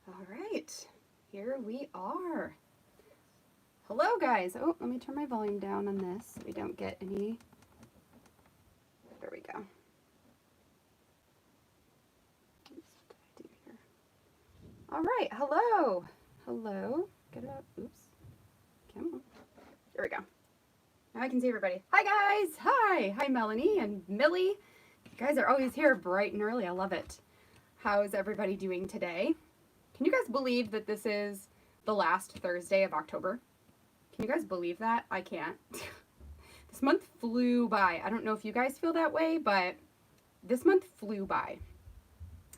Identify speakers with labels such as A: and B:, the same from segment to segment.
A: All right, here we are. Hello guys. Oh, let me turn my volume down on this so we don't get any. There we go. What did I do here? All right, hello. Hello. Get it up. Oops. Come on. There we go. Now I can see everybody. Hi guys. Hi. Hi Melanie and Millie. You guys are always here bright and early. I love it. How's everybody doing today? Can you guys believe that this is the last Thursday of October? Can you guys believe that? I can't. This month flew by. I don't know if you guys feel that way, but this month flew by.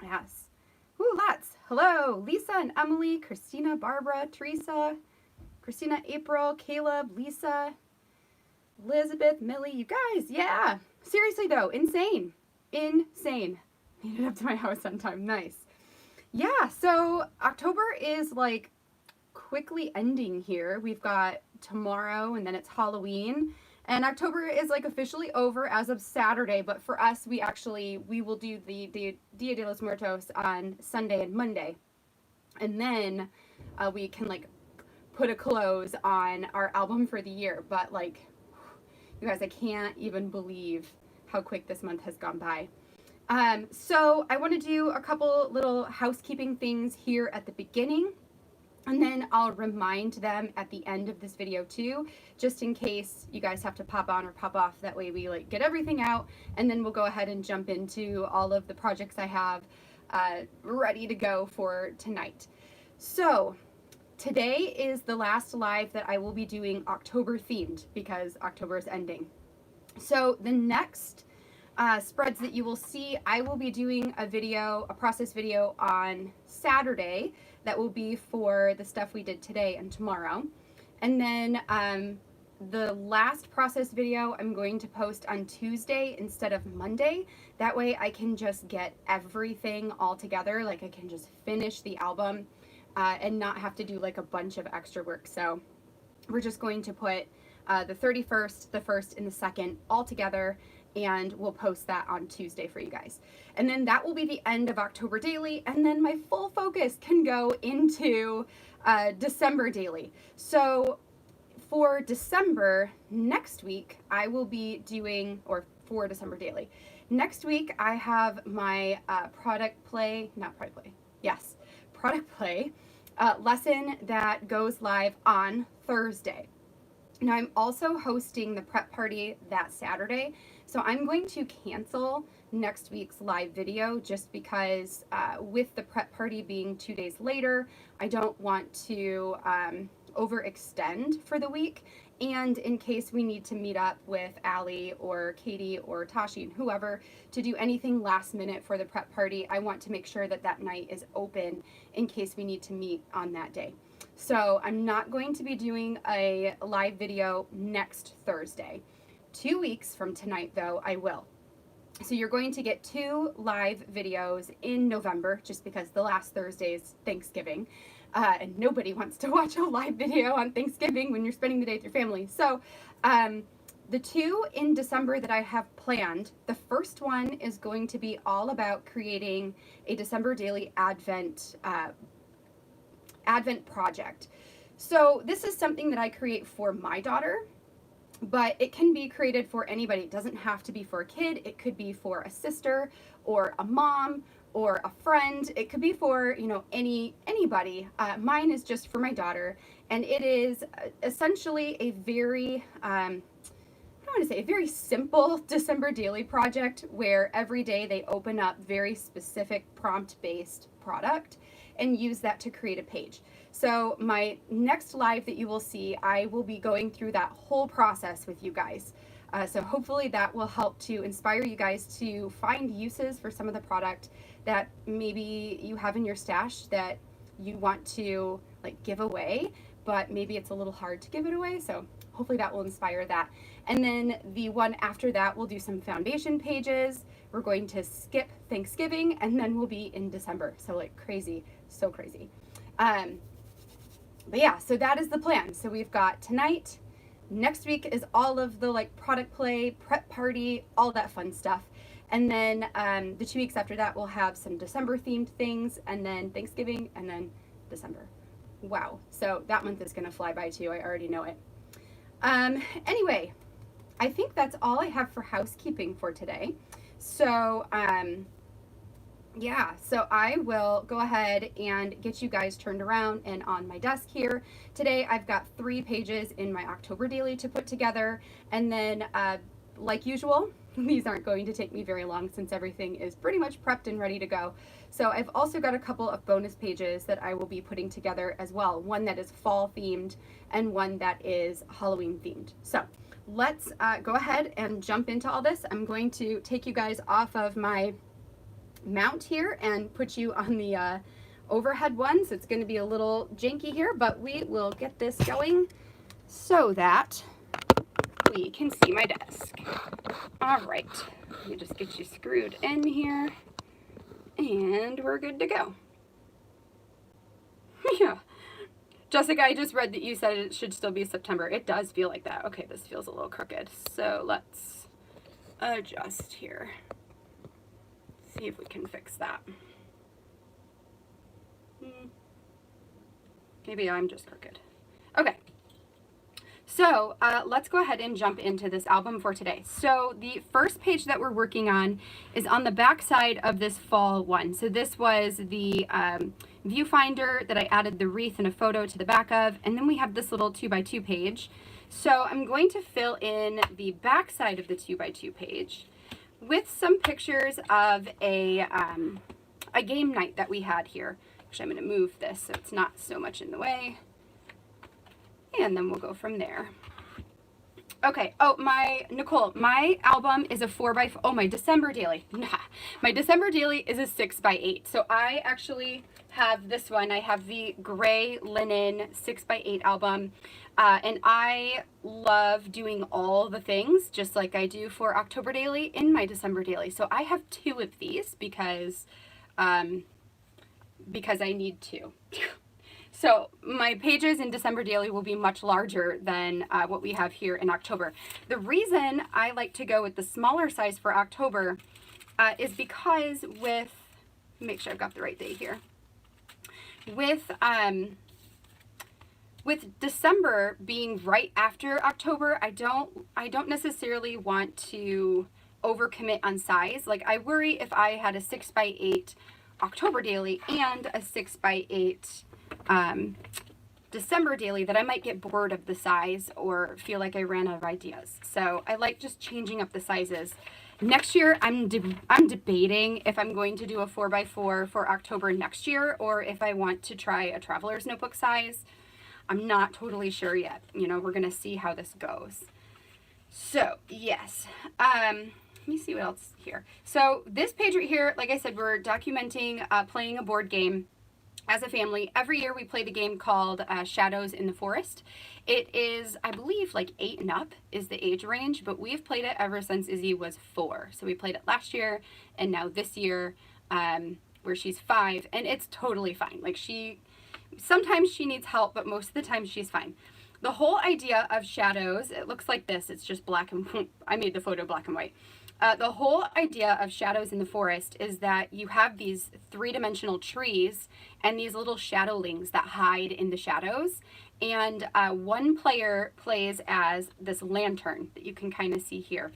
A: Yes. Ooh, lots. Hello, Lisa and Emily, Christina, Barbara, Teresa, Christina, April, Caleb, Lisa, Elizabeth, Millie, you guys, yeah. Seriously though, insane. Insane. Made it up to my house on time. Nice. Yeah, so October is like quickly ending here. We've got tomorrow and then it's Halloween. And October is like officially over as of Saturday, but for us, we will do the Dia de los Muertos on Sunday and Monday. And then we can like put a close on our album for the year. But like, you guys, I can't even believe how quick this month has gone by. So I want to do a couple little housekeeping things here at the beginning, and then I'll remind them at the end of this video too, just in case you guys have to pop on or pop off. That way we like get everything out, and then we'll go ahead and jump into all of the projects I have ready to go for tonight. So today is the last live that I will be doing October themed because October is ending. So the next spreads that you will see, I will be doing a process video on Saturday that will be for the stuff we did today and tomorrow. And then the last process video I'm going to post on Tuesday instead of Monday. That way I can just get everything all together, like I can just finish the album and not have to do like a bunch of extra work. So we're just going to put the 31st, the 1st, and the 2nd all together, and we'll post that on Tuesday for you guys. And then that will be the end of October daily, and then my full focus can go into December daily. So for December, next week, I will be doing, or for December daily, next week I have my product play lesson that goes live on Thursday. Now I'm also hosting the prep party that Saturday, so I'm going to cancel next week's live video just because with the prep party being 2 days later, I don't want to overextend for the week, and in case we need to meet up with Allie or Katie or Tashi and whoever to do anything last minute for the prep party, I want to make sure that that night is open in case we need to meet on that day. So I'm not going to be doing a live video next Thursday. 2 weeks from tonight though, I will. So you're going to get 2 live videos in November just because the last Thursday is Thanksgiving. And nobody wants to watch a live video on Thanksgiving when you're spending the day with your family. So the 2 in December that I have planned, the first one is going to be all about creating a December daily Advent project. So this is something that I create for my daughter, but it can be created for anybody. It doesn't have to be for a kid. It could be for a sister or a mom or a friend. It could be for, you know, anybody. Mine is just for my daughter, and it is essentially a very I want to say a very simple December daily project where every day they open up very specific prompt-based product and use that to create a page. So my next live that you will see, I will be going through that whole process with you guys. So hopefully that will help to inspire you guys to find uses for some of the product that maybe you have in your stash that you want to like give away, but maybe it's a little hard to give it away. So hopefully that will inspire that. And then the one after that, we'll do some foundation pages. We're going to skip Thanksgiving, and then we'll be in December. So like crazy, so crazy. But yeah, so that is the plan. So we've got tonight. Next week is all of the like product play, prep party, all that fun stuff. And then the 2 weeks after that, we'll have some December themed things, and then Thanksgiving, and then December. Wow. So that month is going to fly by too. I already know it. Anyway, I think that's all I have for housekeeping for today. So, yeah, so I will go ahead and get you guys turned around and on my desk here. Today I've got 3 pages in my October daily to put together, and then like usual, these aren't going to take me very long since everything is pretty much prepped and ready to go. So I've also got a couple of bonus pages that I will be putting together as well. One that is fall themed and one that is Halloween themed. So let's go ahead and jump into all this. I'm going to take you guys off of my mount here and put you on the overhead one. So it's going to be a little janky here, but we will get this going so that we can see my desk. All right, let me just get you screwed in here and we're good to go. Yeah. Jessica, I just read that you said it should still be September. It does feel like that. Okay, this feels a little crooked. So let's adjust here. See if we can fix that. Maybe I'm just crooked. Okay. So let's go ahead and jump into this album for today. So the first page that we're working on is on the back side of this fall one. So this was the viewfinder that I added the wreath and a photo to the back of, and then we have this little 2x2 page. So I'm going to fill in the back side of the 2x2 page with some pictures of a game night that we had here. Actually, I'm going to move this so it's not so much in the way. And then we'll go from there. Okay, oh, Nicole, my album is a 4x4, oh, my December daily. Nah, my December daily is a 6x8. So I actually have this one. I have the gray linen 6x8 album. And I love doing all the things just like I do for October daily in my December daily. So I have 2 of these because I need to. So my pages in December daily will be much larger than what we have here in October. The reason I like to go with the smaller size for October is because make sure I've got the right day here. With December being right after October, I don't necessarily want to overcommit on size. Like, I worry if I had a 6x8 October daily and a 6x8 December daily that I might get bored of the size or feel like I ran out of ideas. So I like just changing up the sizes. Next year, I'm debating if I'm going to do a 4x4 for October next year or if I want to try a traveler's notebook size. I'm not totally sure yet. You know, we're going to see how this goes. So, yes. Let me see what else here. So this page right here, like I said, we're documenting playing a board game as a family. Every year we play the game called Shadows in the Forest. It is, I believe, like 8 and up is the age range, but we've played it ever since Izzy was 4. So we played it last year and now this year where she's 5, and it's totally fine. Like, sometimes she needs help, but most of the time she's fine. The whole idea of Shadows, it looks like this. It's just black and I made the photo black and white. The whole idea of Shadows in the Forest is that you have these 3-dimensional trees and these little shadowlings that hide in the shadows. And one player plays as this lantern that you can kind of see here.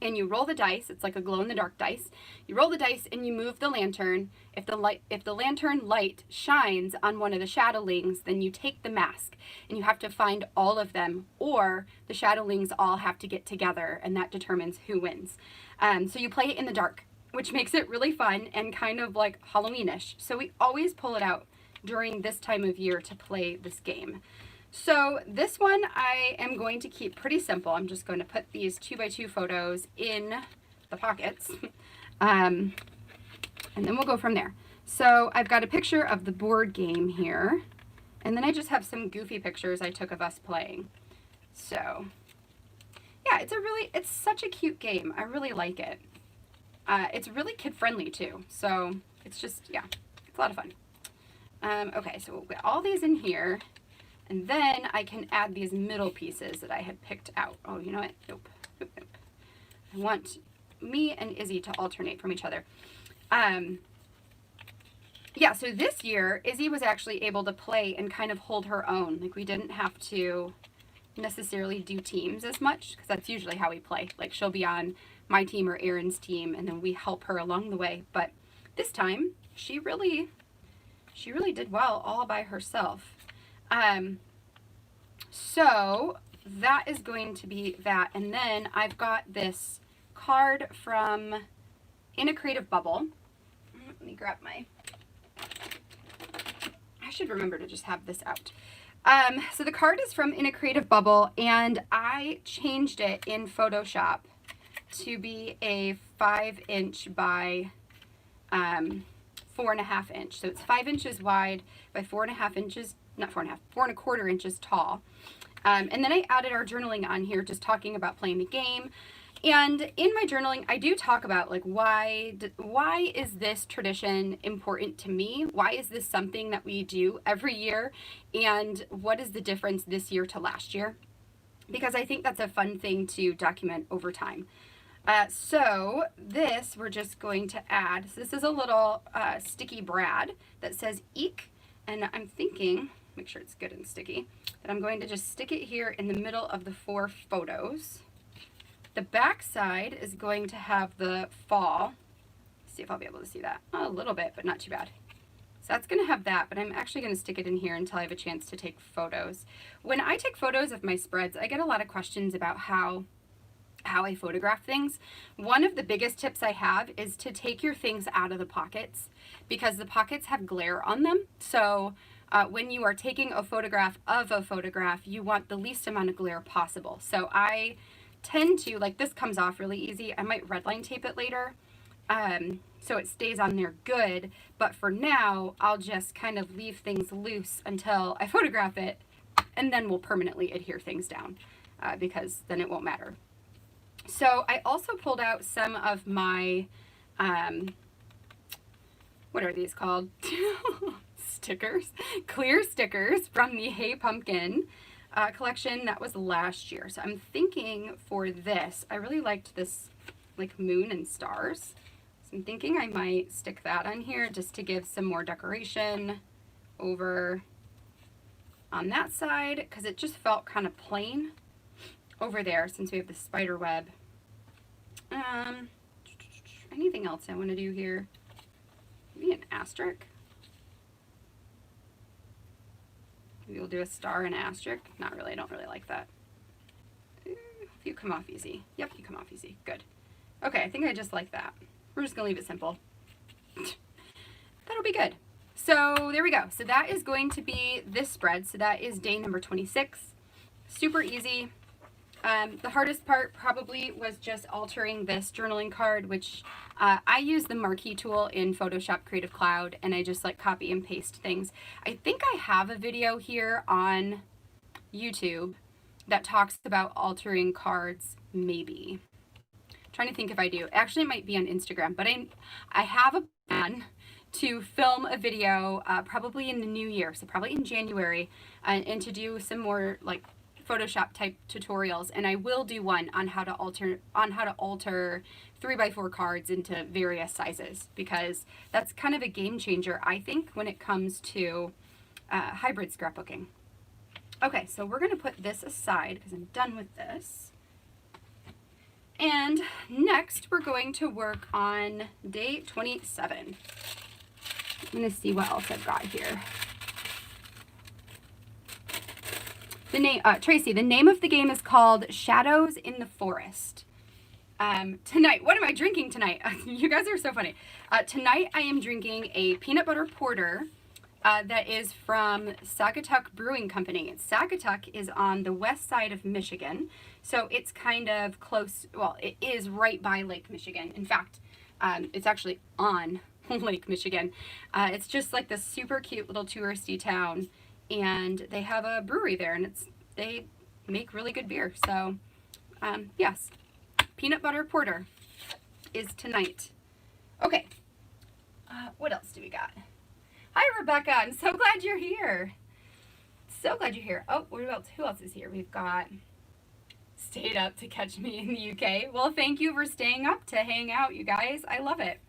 A: And you roll the dice. It's like a glow-in-the-dark dice. You roll the dice and you move the lantern. If the lantern light shines on one of the shadowlings, then you take the mask and you have to find all of them, or the shadowlings all have to get together, and that determines who wins. So you play it in the dark, which makes it really fun and kind of like Halloweenish. So we always pull it out during this time of year to play this game. So this one I am going to keep pretty simple. I'm just going to put these 2x2 photos in the pockets, and then we'll go from there. So I've got a picture of the board game here, and then I just have some goofy pictures I took of us playing. So yeah, it's such a cute game. I really like it. It's really kid-friendly too, so it's just, yeah, it's a lot of fun. Okay, so we'll get all these in here. And then I can add these middle pieces that I had picked out. Oh, you know what? Nope. Nope, nope. I want me and Izzy to alternate from each other. yeah, so this year, Izzy was actually able to play and kind of hold her own. Like, we didn't have to necessarily do teams as much, because that's usually how we play. Like, she'll be on my team or Erin's team, and then we help her along the way. But this time, she really did well all by herself. So that is going to be that. And then I've got this card from In a Creative Bubble. Let me grab my, I should remember to just have this out. So the card is from In a Creative Bubble, and I changed it in Photoshop to be a 5" by 4.5 inch. So it's 5 inches wide by 4.5 inches, not 4.5, 4.25 inches tall. And then I added our journaling on here, just talking about playing the game. And in my journaling, I do talk about, like, why is this tradition important to me? Why is this something that we do every year? And what is the difference this year to last year? Because I think that's a fun thing to document over time. So this we're just going to add. So this is a little sticky brad that says eek. And I'm thinking, make sure it's good and sticky, that I'm going to just stick it here in the middle of the 4 photos. The back side is going to have the fall. Let's see if I'll be able to see that. A little bit, but not too bad. So that's going to have that, but I'm actually going to stick it in here until I have a chance to take photos. When I take photos of my spreads, I get a lot of questions about how I photograph things. One of the biggest tips I have is to take your things out of the pockets, because the pockets have glare on them. So when you are taking a photograph of a photograph, you want the least amount of glare possible. So I tend to, like, this comes off really easy. I might redline tape it later so it stays on there good. But for now, I'll just kind of leave things loose until I photograph it, and then we'll permanently adhere things down because then it won't matter. So I also pulled out some of my, what are these called? Stickers, clear stickers from the Hey Pumpkin collection that was last year. So I'm thinking for this, I really liked this, like, moon and stars. So I'm thinking I might stick that on here just to give some more decoration over on that side, because it just felt kind of plain over there since we have the spider web. Anything else I want to do here? Maybe an asterisk. Maybe we'll do a star and asterisk. Not really, I don't really like that. You come off easy. Yep, you come off easy. Good. Okay, I think I just like that. We're just gonna leave it simple. That'll be good. So there we go. So that is going to be this spread. So that is day number 26. Super easy. The hardest part probably was just altering this journaling card, which I use the marquee tool in Photoshop Creative Cloud, and I just, like, copy and paste things. I think I have a video here on YouTube that talks about altering cards, maybe. I'm trying to think if I do. Actually, it might be on Instagram, but I have a plan to film a video probably in the new year, so probably in January, and to do some more, like, Photoshop type tutorials, and I will do one on how to alter 3x4 cards into various sizes, because that's kind of a game changer, I think, when it comes to hybrid scrapbooking. Okay, so we're going to put this aside because I'm done with this. And next we're going to work on day 27. I'm going to see what else I've got here. The name, Tracy, the name of the game is called Shadows in the Forest. Tonight, what am I drinking tonight? You guys are so funny. Tonight I am drinking a peanut butter porter that is from Saugatuck Brewing Company. Saugatuck is on the west side of Michigan, so it's kind of close, well, it is right by Lake Michigan. In fact, it's actually on Lake Michigan. It's just like this super cute little touristy town, and they have a brewery there, and they make really good beer. So yes, peanut butter porter is tonight. Okay, what else do we got? Hi Rebecca, I'm so glad you're here. So glad you're here. Oh, what else? Who else is here? We've got stayed up to catch me in the UK. Well, thank you for staying up to hang out, you guys. I love it.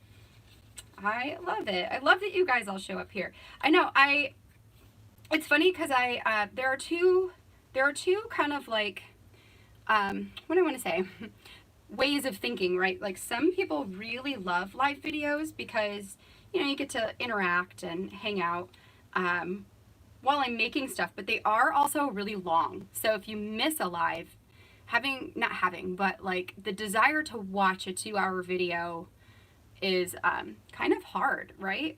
A: I love it. I love that you guys all show up here. I know, it's funny because there are two kind of like, what do I want to say? Ways of thinking, right? Like some people really love live videos because, you know, you get to interact and hang out while I'm making stuff, but they are also really long. So if you miss a live, but like the desire to watch a 2-hour video is kind of hard, right?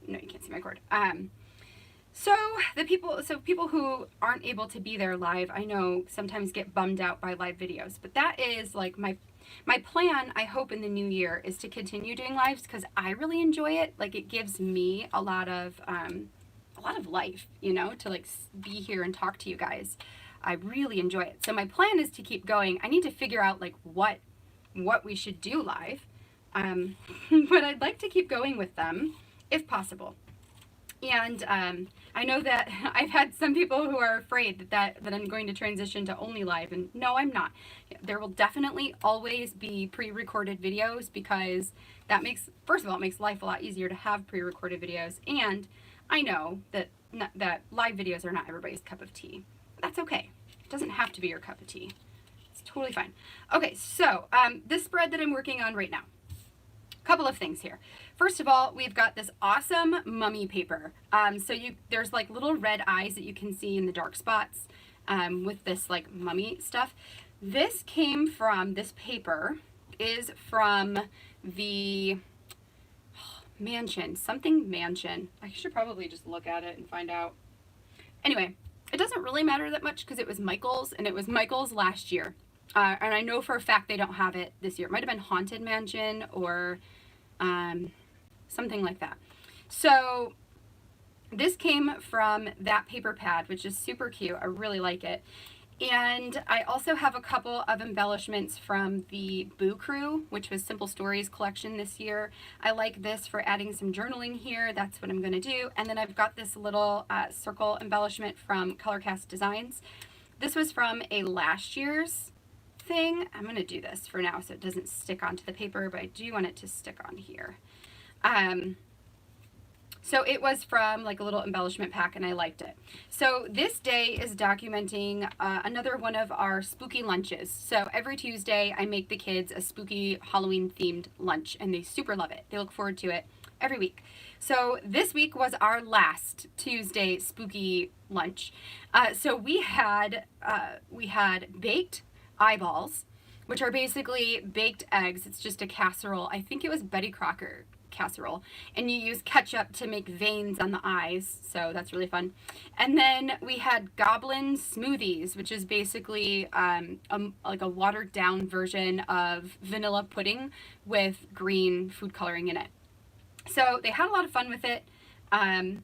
A: No, you can't see my cord. So people who aren't able to be there live, I know sometimes get bummed out by live videos, but that is like my plan, I hope in the new year, is to continue doing lives because I really enjoy it. Like it gives me a lot of life, you know, to like be here and talk to you guys. I really enjoy it. So my plan is to keep going. I need to figure out like what we should do live. But I'd like to keep going with them if possible. And I know that I've had some people who are afraid that I'm going to transition to only live, and no, I'm not. There will definitely always be pre-recorded videos because that makes, first of all, it makes life a lot easier to have pre-recorded videos, and I know that live videos are not everybody's cup of tea. That's okay. It doesn't have to be your cup of tea. It's totally fine. Okay, so this spread that I'm working on right now. Couple of things here. First of all, we've got this awesome mummy paper. There's like little red eyes that you can see in the dark spots with this like mummy stuff. This paper is from the something mansion. I should probably just look at it and find out. Anyway, it doesn't really matter that much because it was Michael's, and it was Michael's last year. And I know for a fact they don't have it this year. It might have been Haunted Mansion or something like that. So this came from that paper pad, which is super cute. I really like it. And I also have a couple of embellishments from the Boo Crew, which was Simple Stories collection this year. I like this for adding some journaling here. That's what I'm going to do. And then I've got this little circle embellishment from Colorcast Designs. This was from a last year's thing. I'm going to do this for now so it doesn't stick onto the paper, but I do want it to stick on here. So it was from like a little embellishment pack and I liked it. So this day is documenting another one of our spooky lunches. So every Tuesday I make the kids a spooky Halloween themed lunch and they super love it. They look forward to it every week. So this week was our last Tuesday spooky lunch. So we had baked eyeballs, which are basically baked eggs. It's just a casserole. I think it was Betty Crocker casserole, and you use ketchup to make veins on the eyes, so that's really fun. And then we had goblin smoothies, which is basically like a watered down version of vanilla pudding with green food coloring in it. So they had a lot of fun with it, and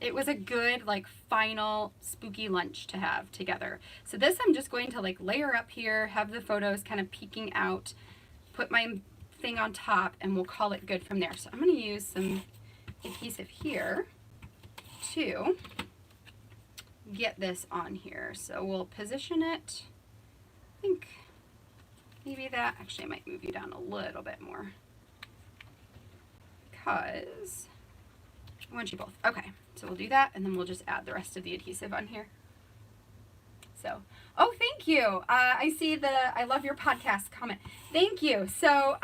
A: it was a good like final spooky lunch to have together. So this I'm just going to like layer up here, have the photos kind of peeking out, put my thing on top, and we'll call it good from there. So I'm going to use some adhesive here to get this on here. So we'll position it. I think maybe that, actually I might move you down a little bit more because I want you both. Okay, so we'll do that and then we'll just add the rest of the adhesive on here. So, oh, thank you. I see I love your podcast comment. Thank you. So,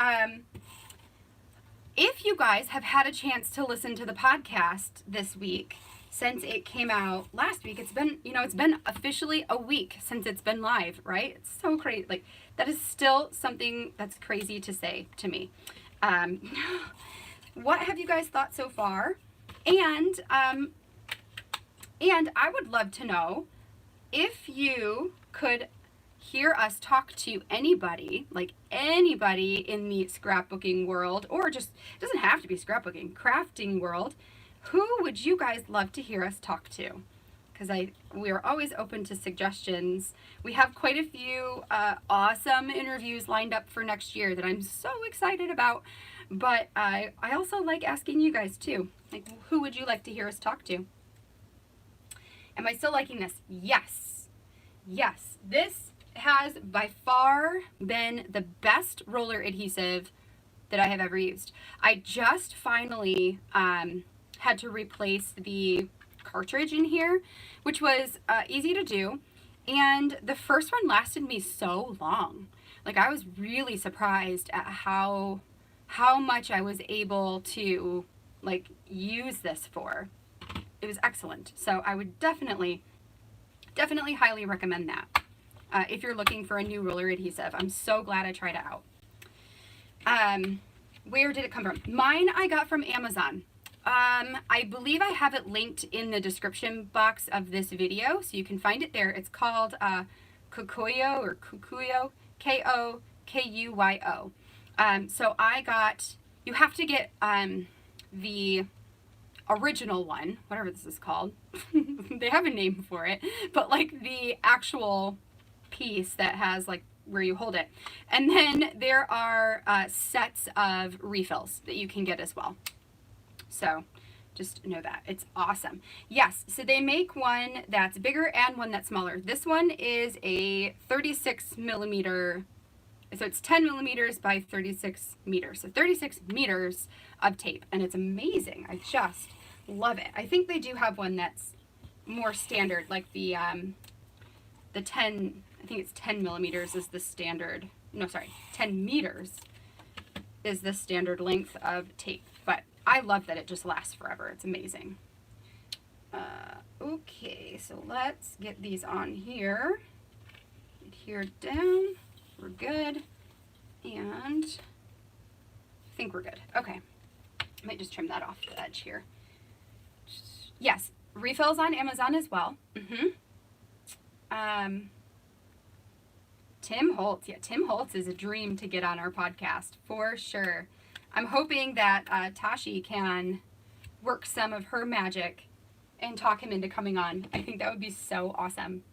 A: if you guys have had a chance to listen to the podcast this week, since it came out last week, it's been officially a week since it's been live, right? It's so crazy. Like, that is still something that's crazy to say to me. What have you guys thought so far? And I would love to know if you could hear us talk to anybody, like anybody in the scrapbooking world, or just, it doesn't have to be scrapbooking, crafting world, who would you guys love to hear us talk to? Because we are always open to suggestions. We have quite a few awesome interviews lined up for next year that I'm so excited about, but I also like asking you guys too. Like, who would you like to hear us talk to? Am I still liking this? Yes. Yes. This has by far been the best roller adhesive that I have ever used. I just finally had to replace the cartridge in here, which was easy to do. And the first one lasted me so long. Like, I was really surprised at how much I was able to like use this for. It was excellent. So I would definitely highly recommend that if you're looking for a new roller adhesive. I'm so glad I tried it out. Where did it come from? Mine I got from Amazon. I believe I have it linked in the description box of this video, so you can find it there. It's called Kokuyo, or Kokuyo, Kokuyo. So I got, you have to get the original one, whatever this is called. They have a name for it, but like the actual piece that has like where you hold it. And then there are sets of refills that you can get as well. So just know that. It's awesome. Yes, so they make one that's bigger and one that's smaller. This one is a 36 millimeter, so it's 10 millimeters by 36 meters. So 36 meters of tape, and it's amazing. I just love it. I think they do have one that's more standard, like the 10, I think it's 10 millimeters is the standard, no, sorry, 10 meters is the standard length of tape. But I love that it just lasts forever. It's amazing. Okay, so let's get these on here. Adhere down. We're good. And I think we're good. Okay. I might just trim that off the edge here. Yes, refills on Amazon as well. Tim Holtz. Yeah, Tim Holtz is a dream to get on our podcast for sure. I'm hoping that Tashi can work some of her magic and talk him into coming on. I think that would be so awesome.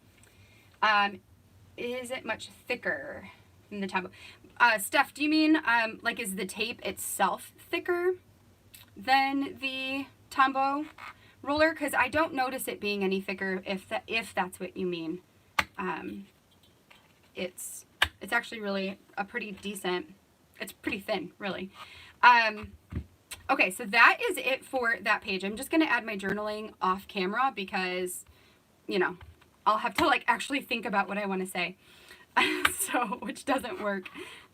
A: Is it much thicker than the Tombow? Steph, do you mean like is the tape itself thicker than the Tombow roller? Because I don't notice it being any thicker if that's what you mean. It's actually really a pretty decent, it's pretty thin, really. Okay, so that is it for that page. I'm just going to add my journaling off camera because, you know, I'll have to like actually think about what I want to say. So, which doesn't work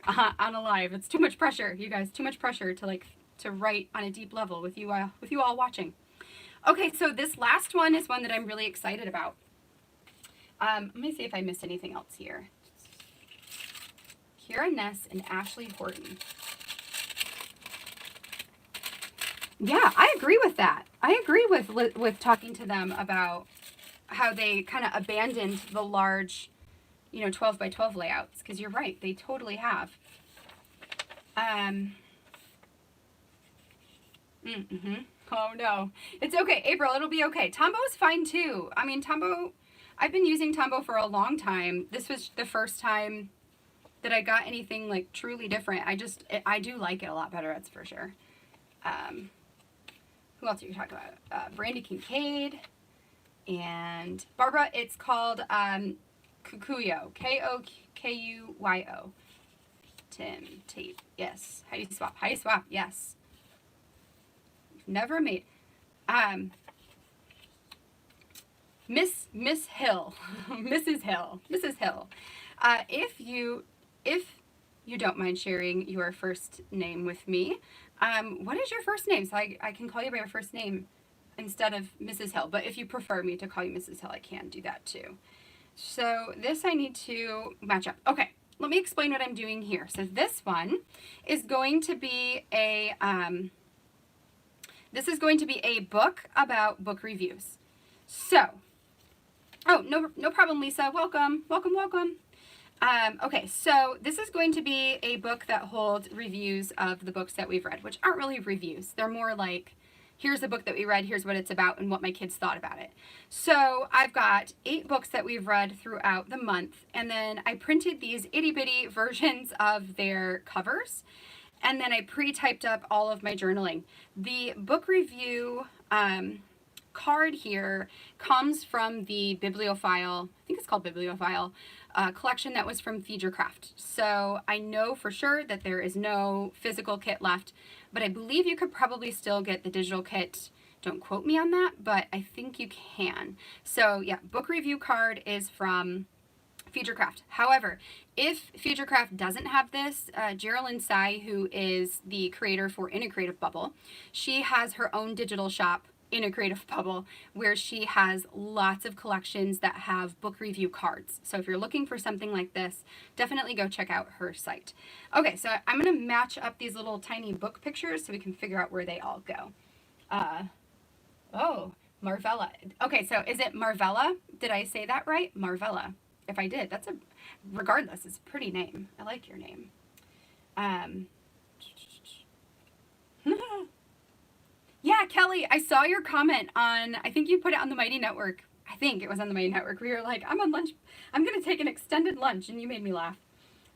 A: on a live. It's too much pressure, you guys, too much pressure to write on a deep level with you all watching. Okay, so this last one is one that I'm really excited about. Let me see if I missed anything else here. Kira Ness and Ashley Horton. Yeah, I agree with that. I agree with talking to them about how they kind of abandoned the large, 12 by 12 layouts, because you're right, they totally have. Oh no, it's okay, April, it'll be okay. Tombow's fine too. I mean, Tombow, I've been using Tombow for a long time. This was the first time that I got anything like truly different. I do like it a lot better, that's for sure. Who else are you talking about? Brandy Kincaid and Barbara. It's called Kokuyo. Kokuyo. Tim Tate. Yes. How do you swap? How do you swap? Yes. Never made. Miss Hill. Mrs. Hill. If you don't mind sharing your first name with me, what is your first name? So I can call you by your first name instead of Mrs. Hill. But if you prefer me to call you Mrs. Hill, I can do that too. So this I need to match up. Okay, let me explain what I'm doing here. So this one is going to be a book about book reviews. So, oh, no problem, Lisa. Welcome. Okay, so this is going to be a book that holds reviews of the books that we've read, which aren't really reviews. They're more like, here's the book that we read, here's what it's about, and what my kids thought about it. So I've got 8 books that we've read throughout the month, and then I printed these itty-bitty versions of their covers, and then I pre-typed up all of my journaling. The book review card here comes from the Bibliophile, I think it's called Bibliophile, collection that was from Feed Your Craft. So I know for sure that there is no physical kit left, but I believe you could probably still get the digital kit. Don't quote me on that, but I think you can. So yeah, book review card is from Feed Your Craft. However, if Feed Your Craft doesn't have this, Geraldine Tsai, who is the creator for In a Creative Bubble, she has her own digital shop, In a Creative Bubble, where she has lots of collections that have book review cards. So if you're looking for something like this, definitely go check out her site. Okay, so I'm going to match up these little tiny book pictures so we can figure out where they all go. Oh, Marvella. Okay, so is it Marvella? Did I say that right? Marvella. If I did, that's regardless, it's a pretty name. I like your name. Yeah, Kelly, I saw your comment on, I think you put it on the Mighty Network. I think it was on the Mighty Network. We were like, I'm on lunch. I'm going to take an extended lunch, and you made me laugh.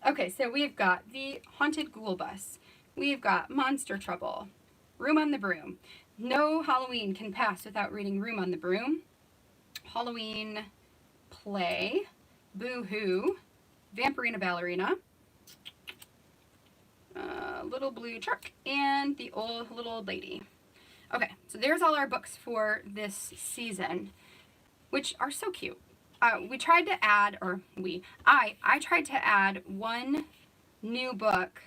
A: Okay, so we've got the Haunted Ghoul Bus. We've got Monster Trouble. Room on the Broom. No Halloween can pass without reading Room on the Broom. Halloween Play. Boo-hoo, Vampirina Ballerina, Little Blue Truck, and The Little Old Lady. Okay, so there's all our books for this season, which are so cute. We tried to add, or I tried to add one new book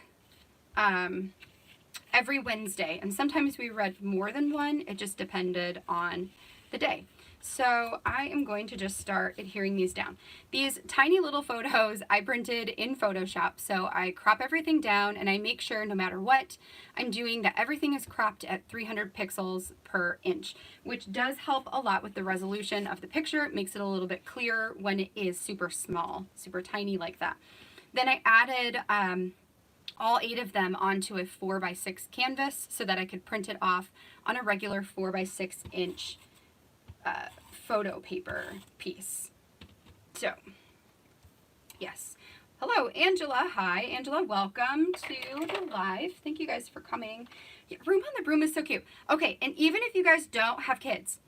A: every Wednesday, and sometimes we read more than one. It just depended on the day. So I am going to just start adhering these down. These tiny little photos I printed in Photoshop, so I crop everything down and I make sure no matter what I'm doing that everything is cropped at 300 pixels per inch, which does help a lot with the resolution of the picture. It makes it a little bit clearer when it is super small, super tiny like that. Then I added all 8 of them onto a 4x6 canvas so that I could print it off on a regular 4x6 inch photo paper piece. So, yes. Hello, Angela. Hi, Angela. Welcome to the live. Thank you guys for coming. Yeah, Room on the Broom is so cute. Okay, and even if you guys don't have kids,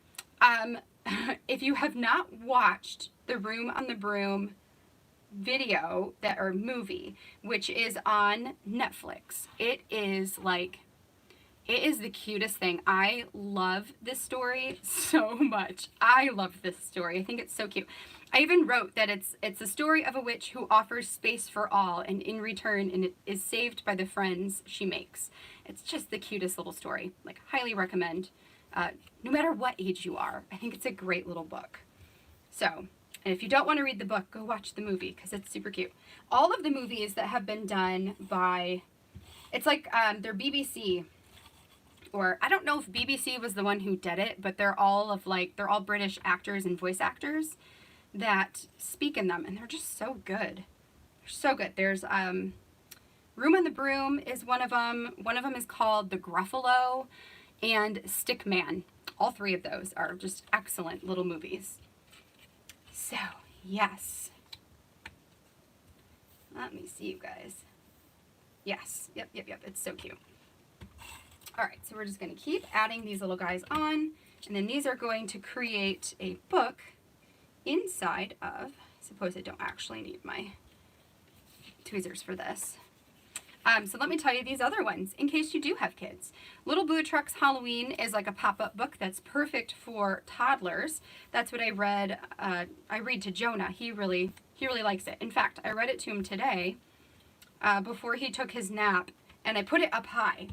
A: if you have not watched the Room on the Broom video or movie, which is on Netflix, it is the cutest thing. I love this story so much. I love this story. I think it's so cute. I even wrote that it's a story of a witch who offers space for all, and in return, it is saved by the friends she makes. It's just the cutest little story. Like, highly recommend. No matter what age you are, I think it's a great little book. So, and if you don't want to read the book, go watch the movie because it's super cute. All of the movies that have been done by, it's like they're BBC. Or I don't know if BBC was the one who did it, but they're all British actors and voice actors that speak in them, and they're just so good. They're so good. There's Room on the Broom is one of them. One of them is called The Gruffalo and Stick Man. All 3 of those are just excellent little movies. So, yes. Let me see you guys. Yes. Yep. It's so cute. All right, so we're just going to keep adding these little guys on, and then these are going to create a book inside of, I suppose I don't actually need my tweezers for this. So let me tell you these other ones, in case you do have kids. Little Blue Truck's Halloween is like a pop-up book that's perfect for toddlers. That's what I read. I read to Jonah. He really likes it. In fact, I read it to him today before he took his nap, and I put it up high.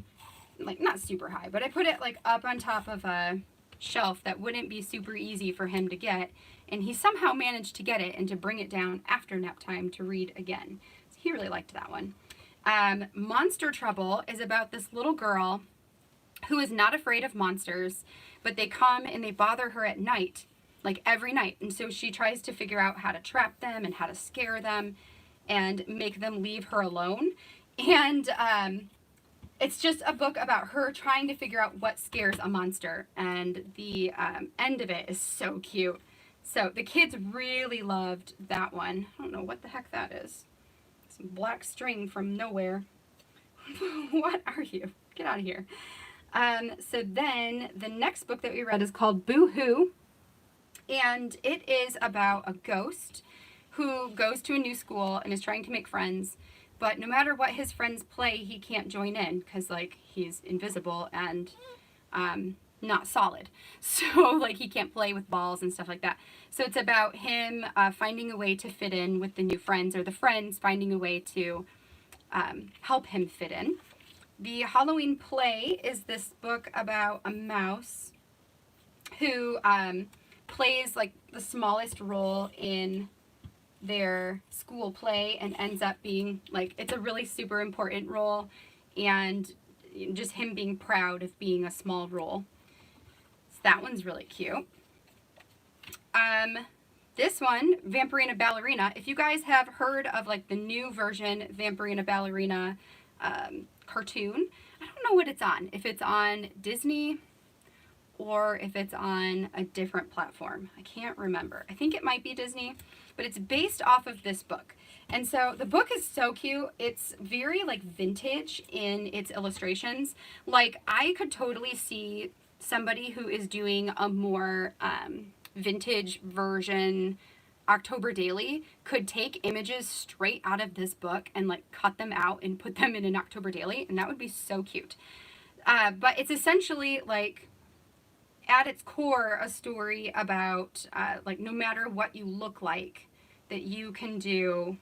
A: Like, not super high, but I put it like up on top of a shelf that wouldn't be super easy for him to get, and he somehow managed to get it and to bring it down after nap time to read again. So he really liked that one. Monster Trouble is about this little girl who is not afraid of monsters, but they come and they bother her at night, like every night, and so she tries to figure out how to trap them and how to scare them and make them leave her alone. And it's just a book about her trying to figure out what scares a monster, and the end of it is so cute. So the kids really loved that one. I don't know what the heck that is. Some black string from nowhere. What are you? Get out of here. So then the next book that we read is called Boo Hoo, and it is about a ghost who goes to a new school and is trying to make friends, but no matter what his friends play, he can't join in because, like, he's invisible and not solid. So, like, he can't play with balls and stuff like that. So it's about him finding a way to fit in with the new friends, or the friends finding a way to help him fit in. The Halloween play is this book about a mouse who plays, like, the smallest role in their school play and ends up being, like, it's a really super important role, and just him being proud of being a small role. So that one's really cute. This one, Vampirina Ballerina, if you guys have heard of, like, the new version Vampirina Ballerina cartoon, I don't know what it's on, if it's on Disney or if it's on a different platform. I can't remember. I think it might be Disney, but it's based off of this book. And so the book is so cute. It's very, like, vintage in its illustrations. Like, I could totally see somebody who is doing a more vintage version October Daily could take images straight out of this book and, like, cut them out and put them in an October Daily, and that would be so cute. But it's essentially, like, at its core, a story about, like, no matter what you look like, that you can do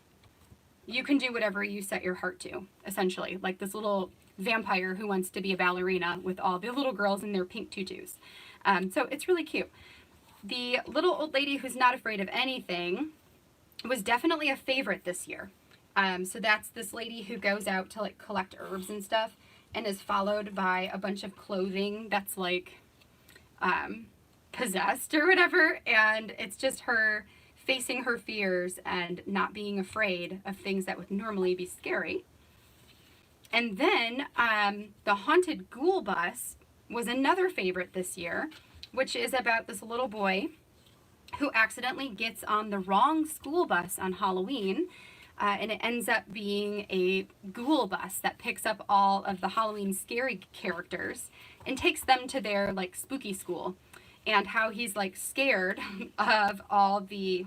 A: whatever you set your heart to, essentially. Like this little vampire who wants to be a ballerina with all the little girls in their pink tutus. So it's really cute. The Little Old Lady Who's Not Afraid of Anything was definitely a favorite this year. So that's this lady who goes out to, like, collect herbs and stuff, and is followed by a bunch of clothing that's, like, possessed or whatever, and it's just her facing her fears and not being afraid of things that would normally be scary. And then the Haunted Ghoul Bus was another favorite this year, which is about this little boy who accidentally gets on the wrong school bus on Halloween, and it ends up being a ghoul bus that picks up all of the Halloween scary characters and takes them to their, like, spooky school, and how he's, like, scared of all the,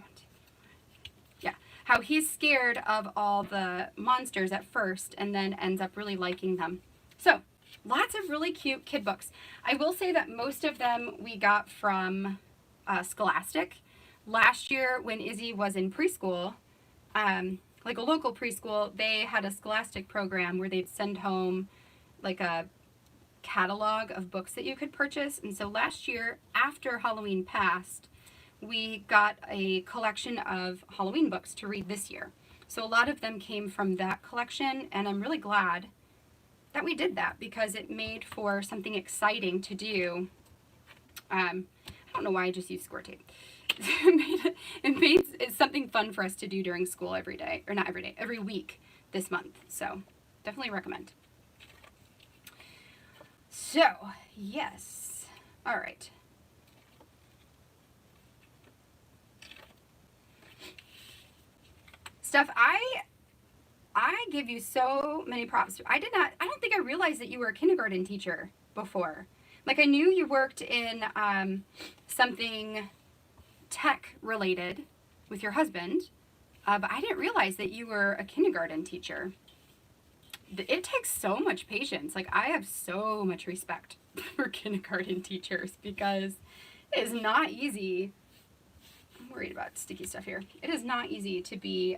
A: how he's scared of all the monsters at first and then ends up really liking them. So lots of really cute kid books. I will say that most of them we got from Scholastic. Last year when Izzy was in preschool, like a local preschool, they had a Scholastic program where they'd send home, like, a catalog of books that you could purchase. And so last year, after Halloween passed, we got a collection of Halloween books to read this year. So a lot of them came from that collection, and I'm really glad that we did that because it made for something exciting to do. I don't know why I just used score tape. It's something fun for us to do during school every day, or not every day, every week this month. So definitely recommend. So, yes. All right. Steph, I give you so many props. I don't think I realized that you were a kindergarten teacher before. Like, I knew you worked in something tech related with your husband, but I didn't realize that you were a kindergarten teacher. It takes so much patience. Like, I have so much respect for kindergarten teachers because it is not easy. I'm worried about sticky stuff here. It is not easy to be,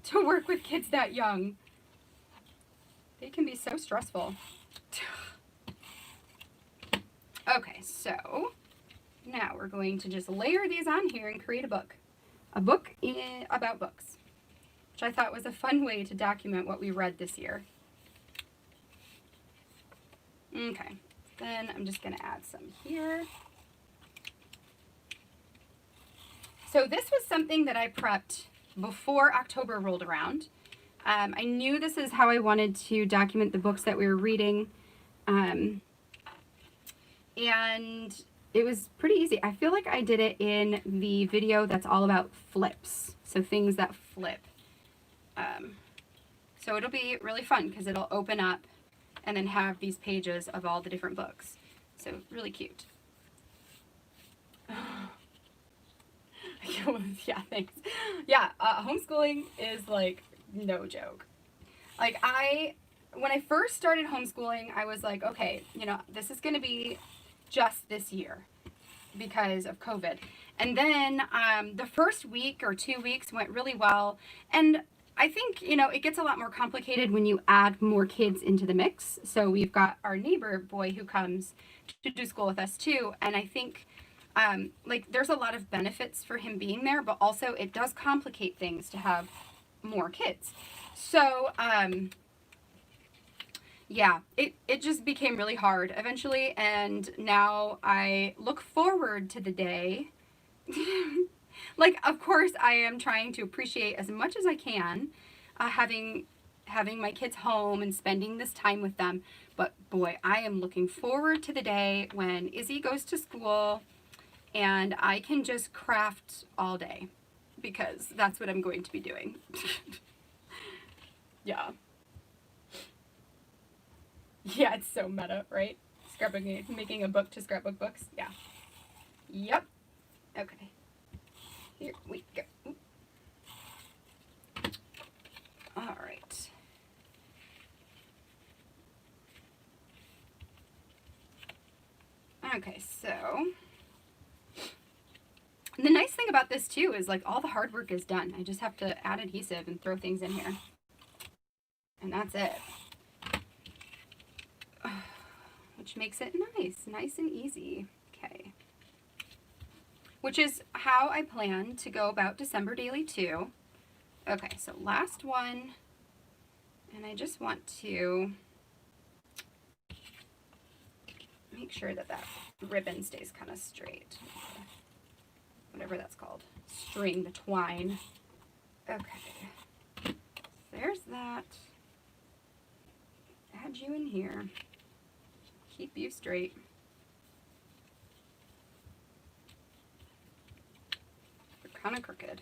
A: to work with kids that young. They can be so stressful. Okay, so now we're going to just layer these on here and create a book. A book about books, which I thought was a fun way to document what we read this year. Okay, then I'm just going to add some here. So this was something that I prepped before October rolled around. I knew this is how I wanted to document the books that we were reading. And it was pretty easy. I feel like I did it in the video that's all about flips. So things that flip. So it'll be really fun because it'll open up and then have these pages of all the different books. So really cute. Yeah, thanks. Yeah, homeschooling is like no joke. Like when I first started homeschooling, I was like, okay, you know, this is going to be just this year because of COVID. And then the first week or 2 weeks went really well. And I think, you know, it gets a lot more complicated when you add more kids into the mix. So we've got our neighbor boy who comes to do school with us too. And I think like there's a lot of benefits for him being there, but also it does complicate things to have more kids. So yeah, it just became really hard eventually, and now I look forward to the day. Like, of course, I am trying to appreciate as much as I can having my kids home and spending this time with them. But boy, I am looking forward to the day when Izzy goes to school and I can just craft all day, because that's what I'm going to be doing. Yeah. Yeah, it's so meta, right? Scrapbooking, making a book to scrapbook books. Yeah. Yep. Okay. Here we go. All right. Okay, so the nice thing about this too is like all the hard work is done. I just have to add adhesive and throw things in here. And that's it. Which makes it nice and easy. Okay. Which is how I plan to go about December Daily too. Okay, so last one. And I just want to make sure that that ribbon stays kind of straight. Whatever that's called. String, the twine. Okay. There's that. Add you in here. Keep you straight. You're kind of crooked.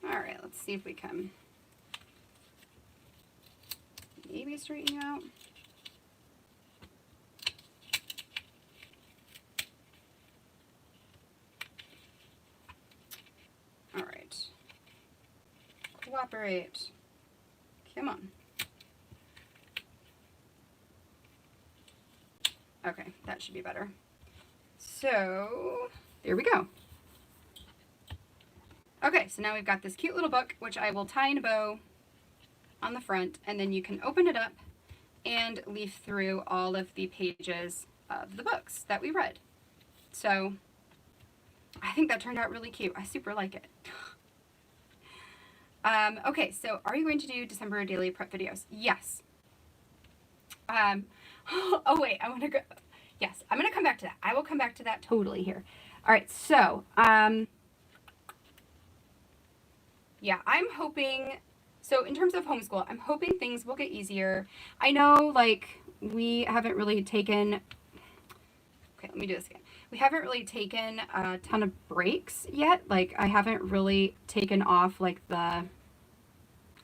A: All right, let's see if we can maybe straighten you out. All right. Cooperate. Come on. Okay, that should be better. So, there we go. Okay, so now we've got this cute little book, which I will tie in a bow on the front, and then you can open it up and leaf through all of the pages of the books that we read. So, I think that turned out really cute. I super like it. Okay, so are you going to do December daily prep videos? Yes. Oh wait, I want to go. Yes, I'm going to come back to that. I will come back to that totally here. All right, so, yeah, I'm hoping, so in terms of homeschool, I'm hoping things will get easier. I know, like, we haven't really taken, okay, let me do this again. We haven't really taken a ton of breaks yet. Like, I haven't really taken off, like,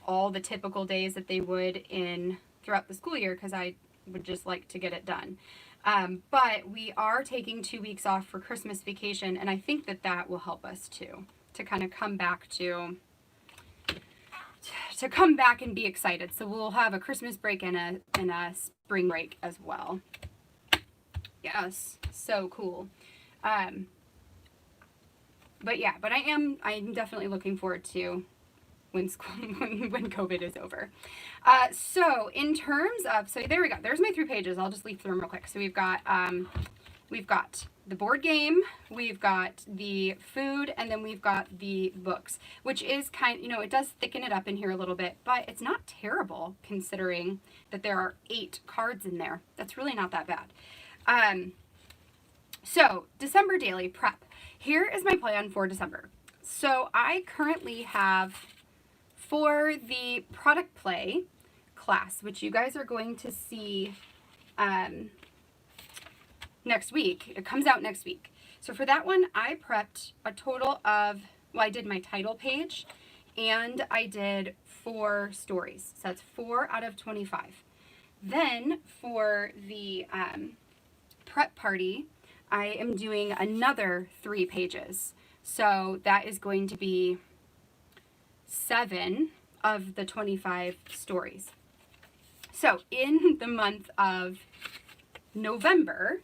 A: all the typical days that they would throughout the school year, because I would just like to get it done. But we are taking 2 weeks off for Christmas vacation, and I think that that will help us too, to kind of come back and be excited. So we'll have a Christmas break and a spring break as well. Yes, so cool. But yeah, but I'm definitely looking forward to when COVID is over. So in terms of, so there we go. There's my 3 pages. I'll just leaf through them real quick. So we've got the board game, we've got the food, and then we've got the books, which is it does thicken it up in here a little bit, but it's not terrible considering that there are 8 cards in there. That's really not that bad. So December daily prep. Here is my plan for December. So I currently have, for the product play class, which you guys are going to see next week. It comes out next week. So for that one, I prepped a total of, well, I did my title page and I did 4 stories. So that's 4 out of 25. Then for the prep party, I am doing another 3 pages. So that is going to be 7 of the 25 stories. So in the month of November,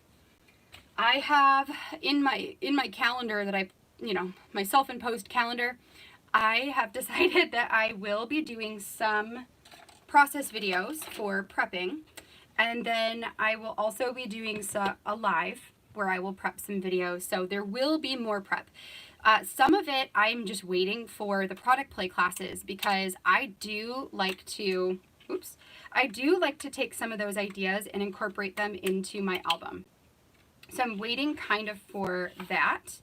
A: I have in my calendar that my self-imposed calendar, I have decided that I will be doing some process videos for prepping, and then I will also be doing a live where I will prep some videos. So there will be more prep. Some of it I'm just waiting for the product play classes, because I do like to take some of those ideas and incorporate them into my album. So I'm waiting kind of for that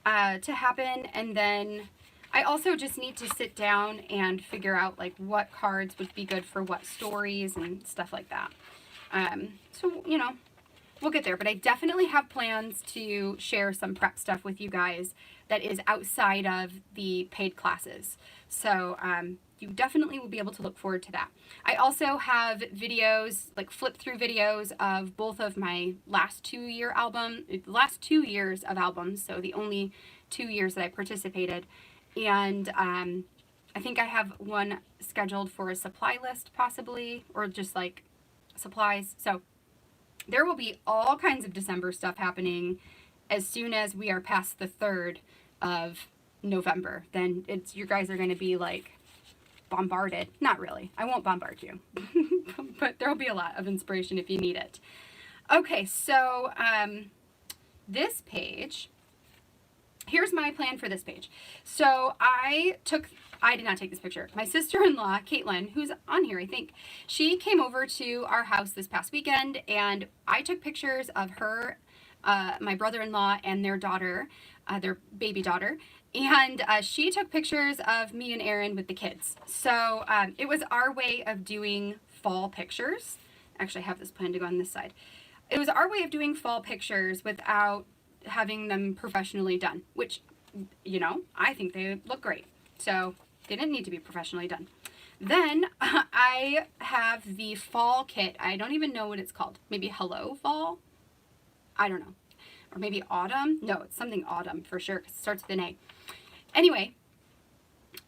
A: to happen, and then I also just need to sit down and figure out like what cards would be good for what stories and stuff like that. So, we'll get there, but I definitely have plans to share some prep stuff with you guys that is outside of the paid classes. So you definitely will be able to look forward to that. I also have videos, like flip through videos of both of my last 2 years of albums, so the only 2 years that I participated. And I think I have one scheduled for a supply list possibly, or just like supplies. So there will be all kinds of December stuff happening as soon as we are past the 3rd of November. Then you guys are going to be like bombarded. Not really. I won't bombard you. But there will be a lot of inspiration if you need it. Okay, so this page, here's my plan for this page. So I did not take this picture. My sister-in-law, Caitlin, who's on here, I think, she came over to our house this past weekend, and I took pictures of her, my brother-in-law, and their daughter, their baby daughter, and she took pictures of me and Aaron with the kids. So it was our way of doing fall pictures. Actually, I have this plan to go on this side. It was our way of doing fall pictures without having them professionally done, which, I think they look great. So they didn't need to be professionally done. Then I have the fall kit. I don't even know what it's called. Maybe Hello Fall? I don't know. Or maybe Autumn? No, it's something autumn for sure, because it starts with an A. Anyway,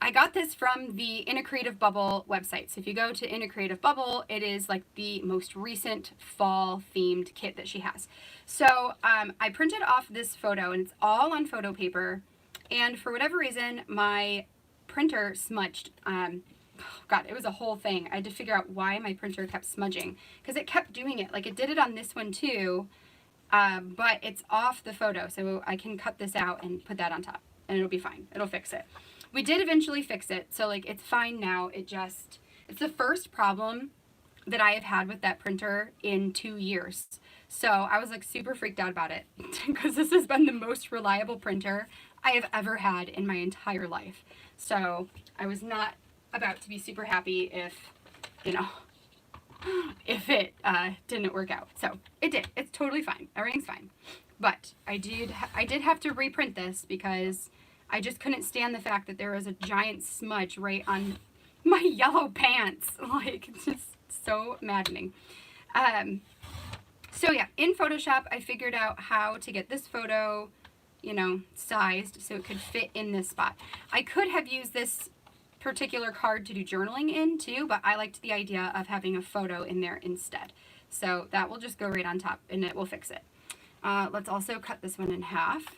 A: I got this from the In a Creative Bubble website. So if you go to In a Creative Bubble, it is like the most recent fall themed kit that she has. So I printed off this photo, and it's all on photo paper. And for whatever reason, my printer smudged. God, it was a whole thing. I had to figure out why my printer kept smudging, because it kept doing it. Like it did it on this one too, but it's off the photo. So I can cut this out and put that on top, and it'll be fine. It'll fix it. We did eventually fix it, so like it's fine now. It's the first problem that I have had with that printer in 2 years. So I was like super freaked out about it, because this has been the most reliable printer I have ever had in my entire life. So I was not about to be super happy if it didn't work out. So it did. It's totally fine. Everything's fine. But I did have to reprint this, because I just couldn't stand the fact that there was a giant smudge right on my yellow pants. Like, it's just so maddening. So yeah, in Photoshop, I figured out how to get this photo, sized so it could fit in this spot. I could have used this particular card to do journaling in too, but I liked the idea of having a photo in there instead. So that will just go right on top, and it will fix it. Let's also cut this one in half.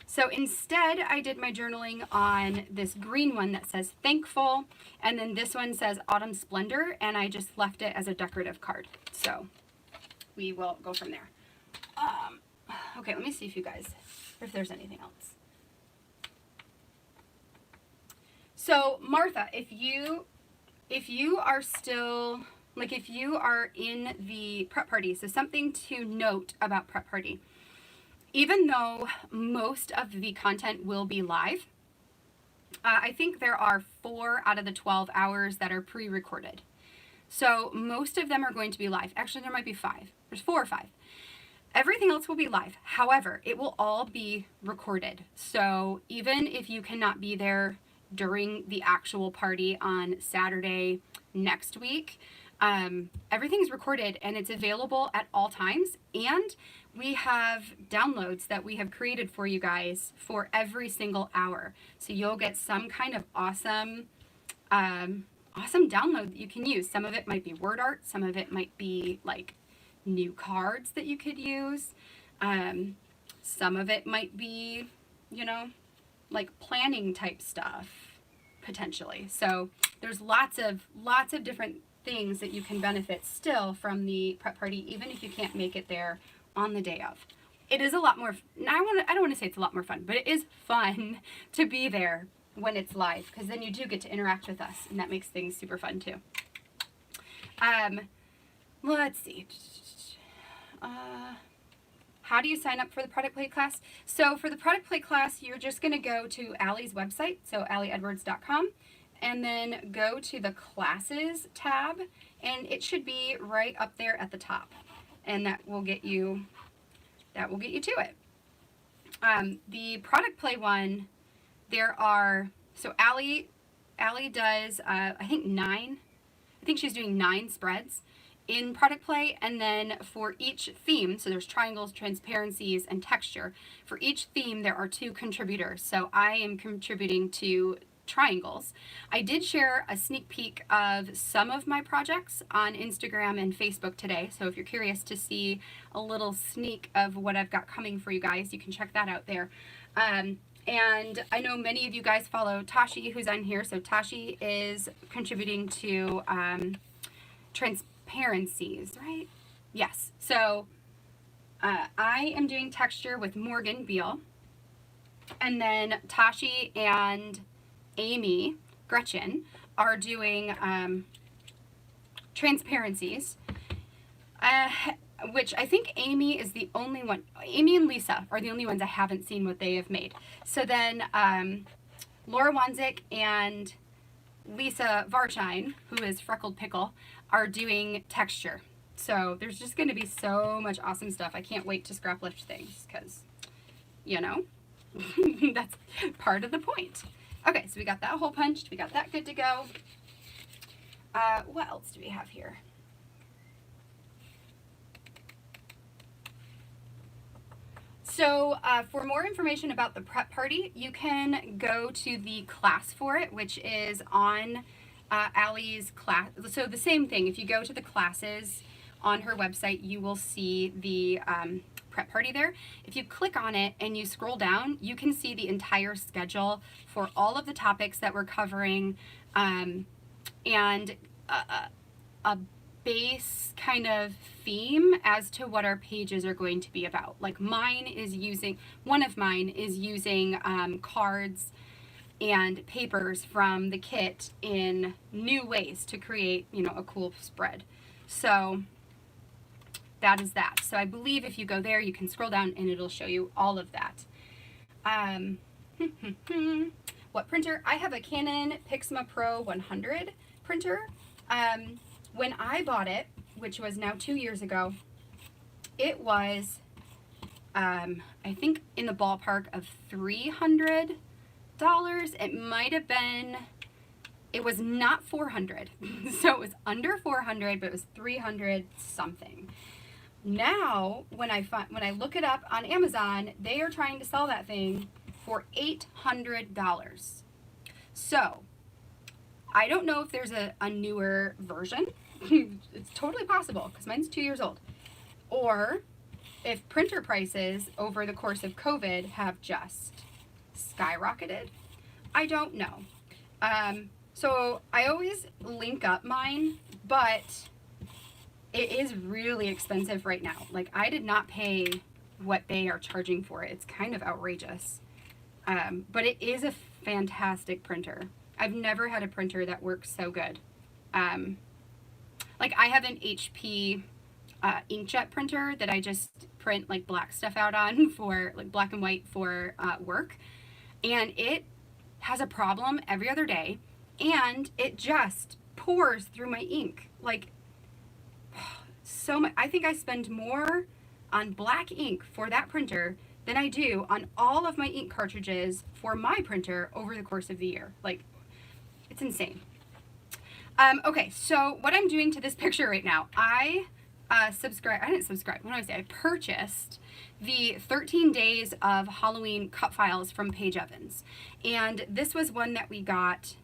A: So instead, I did my journaling on this green one that says thankful, and then this one says autumn splendor, and I just left it as a decorative card. So we will go from there. Okay, let me see if there's anything else. So Martha, if you are still, like if you are in the prep party, so something to note about prep party. Even though most of the content will be live, I think there are 4 out of the 12 hours that are pre-recorded. So most of them are going to be live. Actually, there might be 5. There's 4 or 5. Everything else will be live. However, it will all be recorded. So even if you cannot be there during the actual party on Saturday next week, Everything's recorded and it's available at all times. And we have downloads that we have created for you guys for every single hour. So you'll get some kind of awesome, awesome download that you can use. Some of it might be word art. Some of it might be like new cards that you could use. Some of it might be, you know, like planning type stuff potentially. So there's lots of different things that you can benefit still from the prep party, even if you can't make it there on the day of. It is a lot more, I don't want to say it's a lot more fun, but it is fun to be there when it's live, because then you do get to interact with us, and that makes things super fun too. Let's see. How do you sign up for the product play class? So for the product play class, you're just going to go to Allie's website, so allieedwards.com, and then go to the classes tab, and it should be right up there at the top, and that will get you to it. The product play one, there are, so Allie does I think she's doing 9 spreads in product play, and then for each theme, so there's triangles, transparencies, and texture. For each theme, there are 2 contributors. So I am contributing to triangles. I did share a sneak peek of some of my projects on Instagram and Facebook today. So if you're curious to see a little sneak of what I've got coming for you guys, you can check that out there. And I know many of you guys follow Tashi, who's on here. So Tashi is contributing to transparencies, right? Yes. So I am doing texture with Morgan Beal, and then Tashi and Amy Gretchen are doing transparencies, which I think Amy is the only one. Amy and Lisa are the only ones I haven't seen what they have made. So then Laura Wanzik and Lisa Varshine, who is Freckled Pickle, are doing texture. So there's just going to be so much awesome stuff. I can't wait to scrap lift things because, you know, that's part of the point. Okay, so we got that hole punched. We got that good to go. What else do we have here? So for more information about the prep party, you can go to the class for it, which is on Allie's class. So the same thing, if you go to the classes on her website, you will see the prep party there. If you click on it and you scroll down, you can see the entire schedule for all of the topics that we're covering, and a base kind of theme as to what our pages are going to be about. Like one of mine is using cards and papers from the kit in new ways to create, you know, a cool spread. So that is that. So I believe if you go there, you can scroll down and it'll show you all of that. What printer? I have a Canon Pixma Pro 100 printer. When I bought it, which was now 2 years ago, it was, I think, in the ballpark of $300. It might have been, it was not 400, so it was under 400, but it was 300 something. Now, when I look it up on Amazon, they are trying to sell that thing for $800. So I don't know if there's a newer version. It's totally possible because mine's 2 years old. Or if printer prices over the course of COVID have just skyrocketed. I don't know. So I always link up mine, but it is really expensive right now. Like, I did not pay what they are charging for it. It's kind of outrageous. But it is a fantastic printer. I've never had a printer that works so good. Like, I have an HP inkjet printer that I just print like black stuff out on for like black and white for work, and it has a problem every other day, and it just pours through my ink like so much. I think I spend more on black ink for that printer than I do on all of my ink cartridges for my printer over the course of the year. Like, it's insane. Okay, so what I'm doing to this picture right now, I didn't subscribe, what do I say? I purchased the 13 Days of Halloween cut files from Paige Evans. And this was one that we got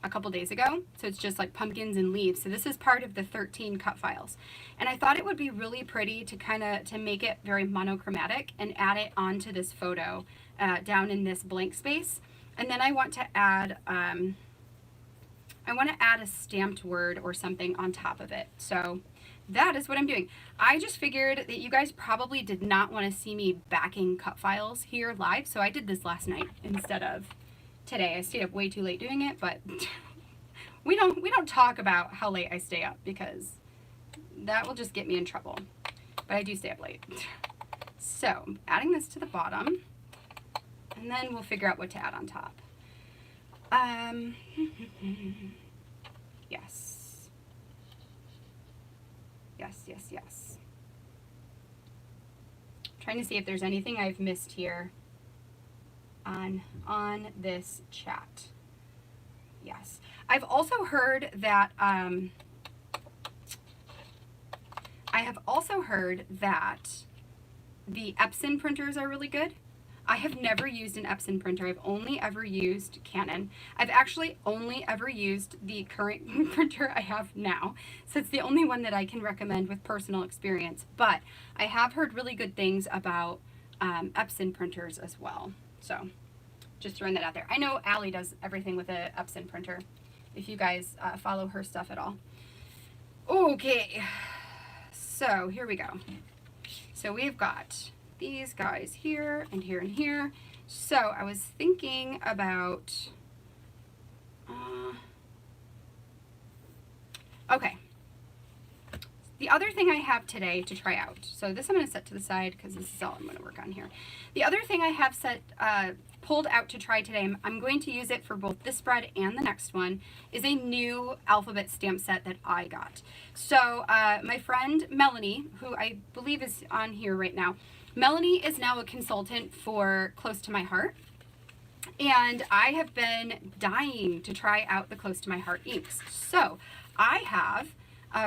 A: a couple days ago. So it's just like pumpkins and leaves. So this is part of the 13 cut files. And I thought it would be really pretty to make it very monochromatic and add it onto this photo down in this blank space. And then I want to add a stamped word or something on top of it. So that is what I'm doing. I just figured that you guys probably did not want to see me backing cut files here live, so I did this last night instead of today. I stayed up way too late doing it, but we don't talk about how late I stay up because that will just get me in trouble. But I do stay up late. So adding this to the bottom, and then we'll figure out what to add on top. Yes. Yes. Trying to see if there's anything I've missed here on this chat. Yes. I've also heard that the Epson printers are really good. I have never used an Epson printer. I've only ever used Canon. I've actually only ever used the current printer I have now. So it's the only one that I can recommend with personal experience. But I have heard really good things about Epson printers as well. So just throwing that out there. I know Allie does everything with an Epson printer, if you guys follow her stuff at all. Okay, so here we go. So we've got these guys here and here and here. So I was thinking about, okay. The other thing I have today to try out, so this I'm going to set to the side because this is all I'm going to work on here. The other thing I have pulled out to try today, I'm going to use it for both this spread and the next one, is a new alphabet stamp set that I got. So my friend Melanie, who I believe is on here right now, Melanie is now a consultant for Close to My Heart, and I have been dying to try out the Close to My Heart inks. So I have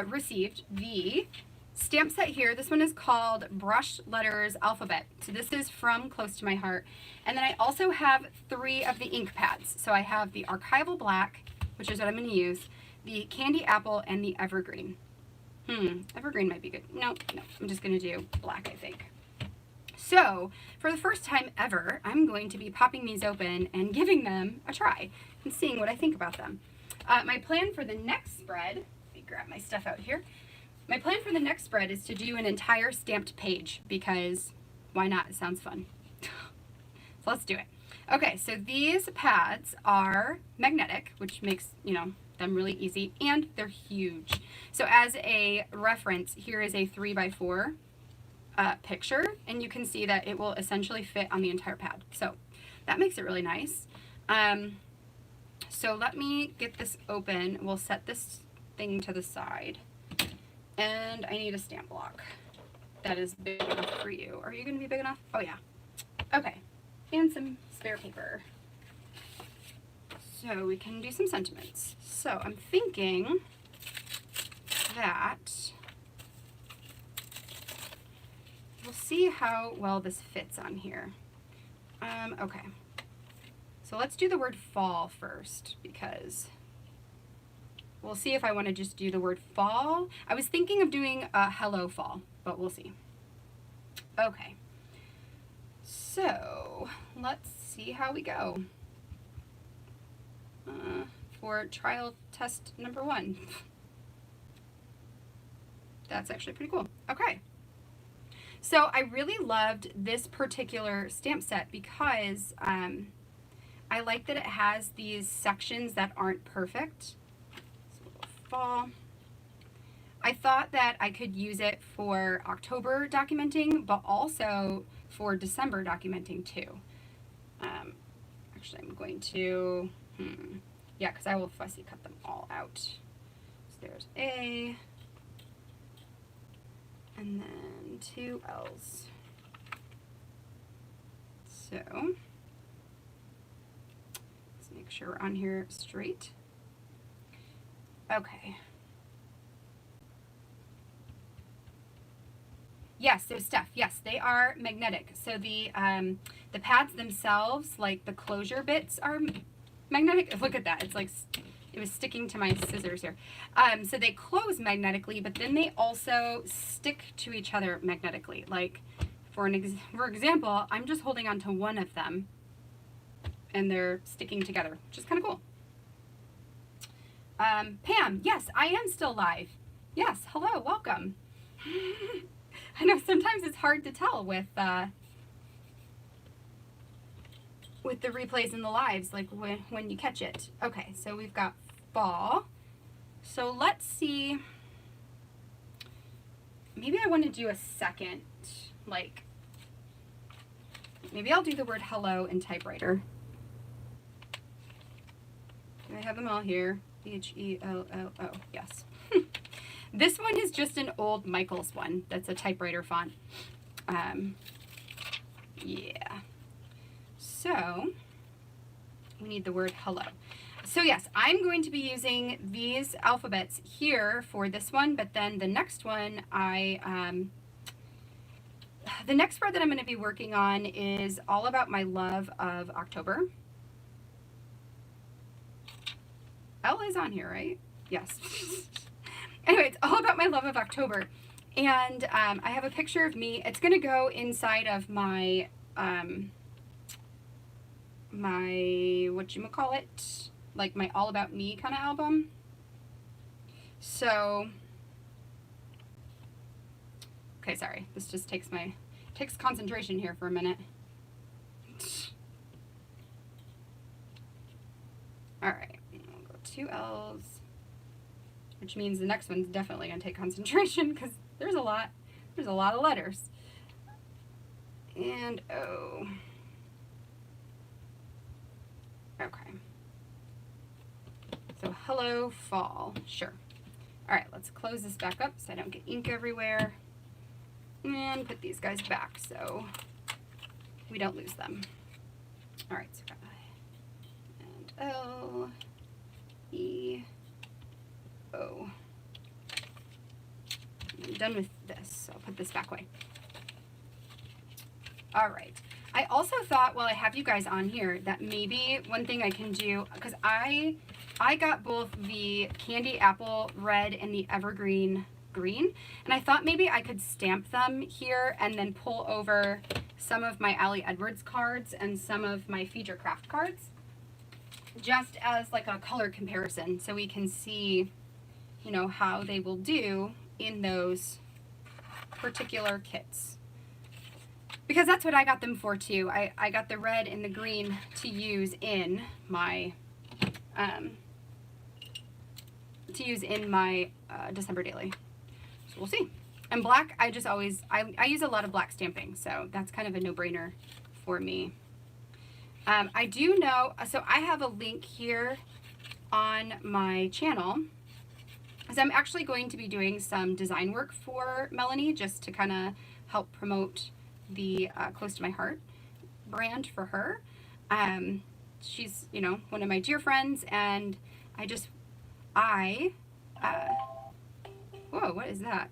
A: received the stamp set here. This one is called Brush Letters Alphabet. So this is from Close to My Heart. And then I also have 3 of the ink pads. So I have the Archival Black, which is what I'm going to use, the Candy Apple, and the Evergreen. Evergreen might be good. No, I'm just going to do black, I think. So, for the first time ever, I'm going to be popping these open and giving them a try and seeing what I think about them. My plan for the next spread, let me grab my stuff out here. My plan for the next spread is to do an entire stamped page because why not? It sounds fun. So let's do it. Okay, so these pads are magnetic, which makes, them really easy, and they're huge. So as a reference, here is a 3x4 picture, and you can see that it will essentially fit on the entire pad. So that makes it really nice. So let me get this open. We'll set this thing to the side. And I need a stamp block that is big enough for you. Are you going to be big enough? Oh, yeah. Okay. And some spare paper. So we can do some sentiments. So I'm thinking that we'll see how well this fits on here. Okay. So let's do the word fall first because we'll see if I want to just do the word fall. I was thinking of doing hello fall, but we'll see. Okay. So let's see how we go for trial test number 1. That's actually pretty cool. Okay. So I really loved this particular stamp set because I like that it has these sections that aren't perfect. Fall. I thought that I could use it for October documenting, but also for December documenting too. Actually, I'm going to, yeah, because I will fussy cut them all out. So there's A, and then 2 L's. So let's make sure we're on here straight. Okay. Yes, so Steph, yes, they are magnetic. So the pads themselves, like the closure bits, are magnetic. Look at that. It's like it was sticking to my scissors here. So they close magnetically, but then they also stick to each other magnetically. Like for example, I'm just holding on to one of them, and they're sticking together, which is kind of cool. Pam, yes, I am still live. Yes, hello, welcome. I know sometimes it's hard to tell with the replays and the lives, like when you catch it. Okay, so we've got fall. So let's see. Maybe I want to do a second, like, maybe I'll do the word hello in typewriter. Do I have them all here? H-E-L-L-O, yes. This one is just an old Michaels one. That's a typewriter font. Yeah. So we need the word hello. So yes, I'm going to be using these alphabets here for this one, but then the next one, the next spread that I'm going to be working on is all about my love of October. L is on here, right? Yes. Anyway, it's all about my love of October. And I have a picture of me. It's going to go inside of my, whatchamacallit, like my All About Me kind of album. So, okay, sorry. This just takes concentration here for a minute. All right, we'll go 2 L's. Which means the next one's definitely going to take concentration because there's a lot of letters. And O. Okay. So hello, fall. Sure. All right, let's close this back up so I don't get ink everywhere. And put these guys back so we don't lose them. All right, so and L, E, O. I'm done with this, so I'll put this back away. All right. I also thought, while I have you guys on here, that maybe one thing I can do, because I got both the Candy Apple Red and the Evergreen Green, and I thought maybe I could stamp them here and then pull over some of my Allie Edwards cards and some of my Feature Craft cards, just as like a color comparison, so we can see, you know, how they will do in those particular kits. Because that's what I got them for too. I got the red and the green to use in my December daily. So we'll see. And black, I use a lot of black stamping, so that's kind of a no-brainer for me. I do know, so I have a link here on my channel, because I'm actually going to be doing some design work for Melanie, just to kind of help promote the Close to My Heart brand for her. She's, you know, one of my dear friends, and whoa, what is that?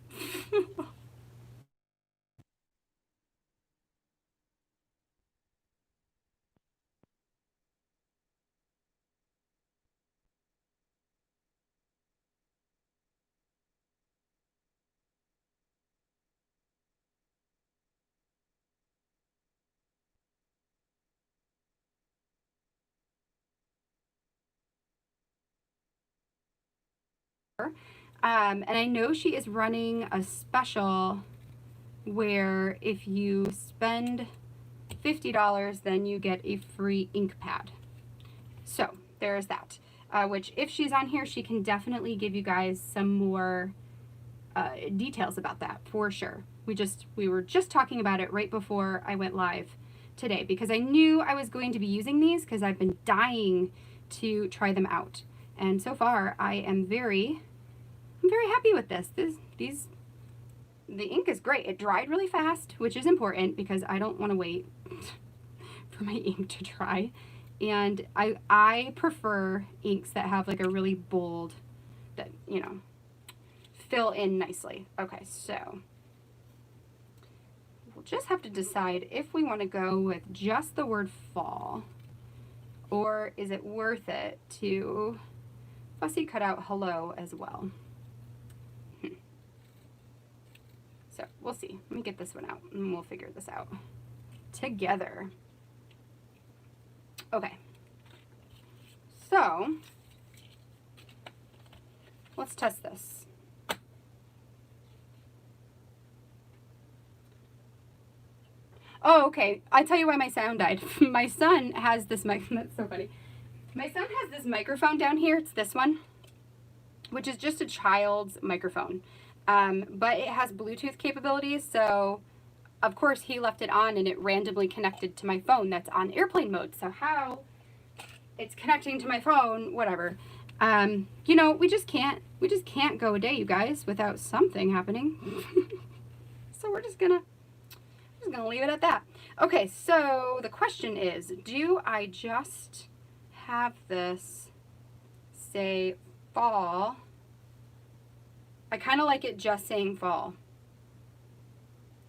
A: And I know she is running a special where if you spend $50, then you get a free ink pad. So there's that, which if she's on here, she can definitely give you guys some more details about that for sure. We were just talking about it right before I went live today, because I knew I was going to be using these because I've been dying to try them out. And so far I am very happy with this. The ink is great. It dried really fast, which is important because I don't want to wait for my ink to dry. And I prefer inks that have like a really bold that, you know, fill in nicely. Okay, so we'll just have to decide if we want to go with just the word fall, or is it worth it to fussy cut out hello as well. So we'll see. Let me get this one out and we'll figure this out together. Okay, so let's test this. Oh, okay. I'll tell you why my sound died. My son has this mic. That's so funny. My son has this microphone down here. It's this one, which is just a child's microphone. But it has Bluetooth capabilities. So, of course, he left it on and it randomly connected to my phone that's on airplane mode. So how it's connecting to my phone, whatever. You know, we just can't go a day, you guys, without something happening. So we're just gonna leave it at that. Okay, so the question is, do I just have this say fall? I kind of like it just saying fall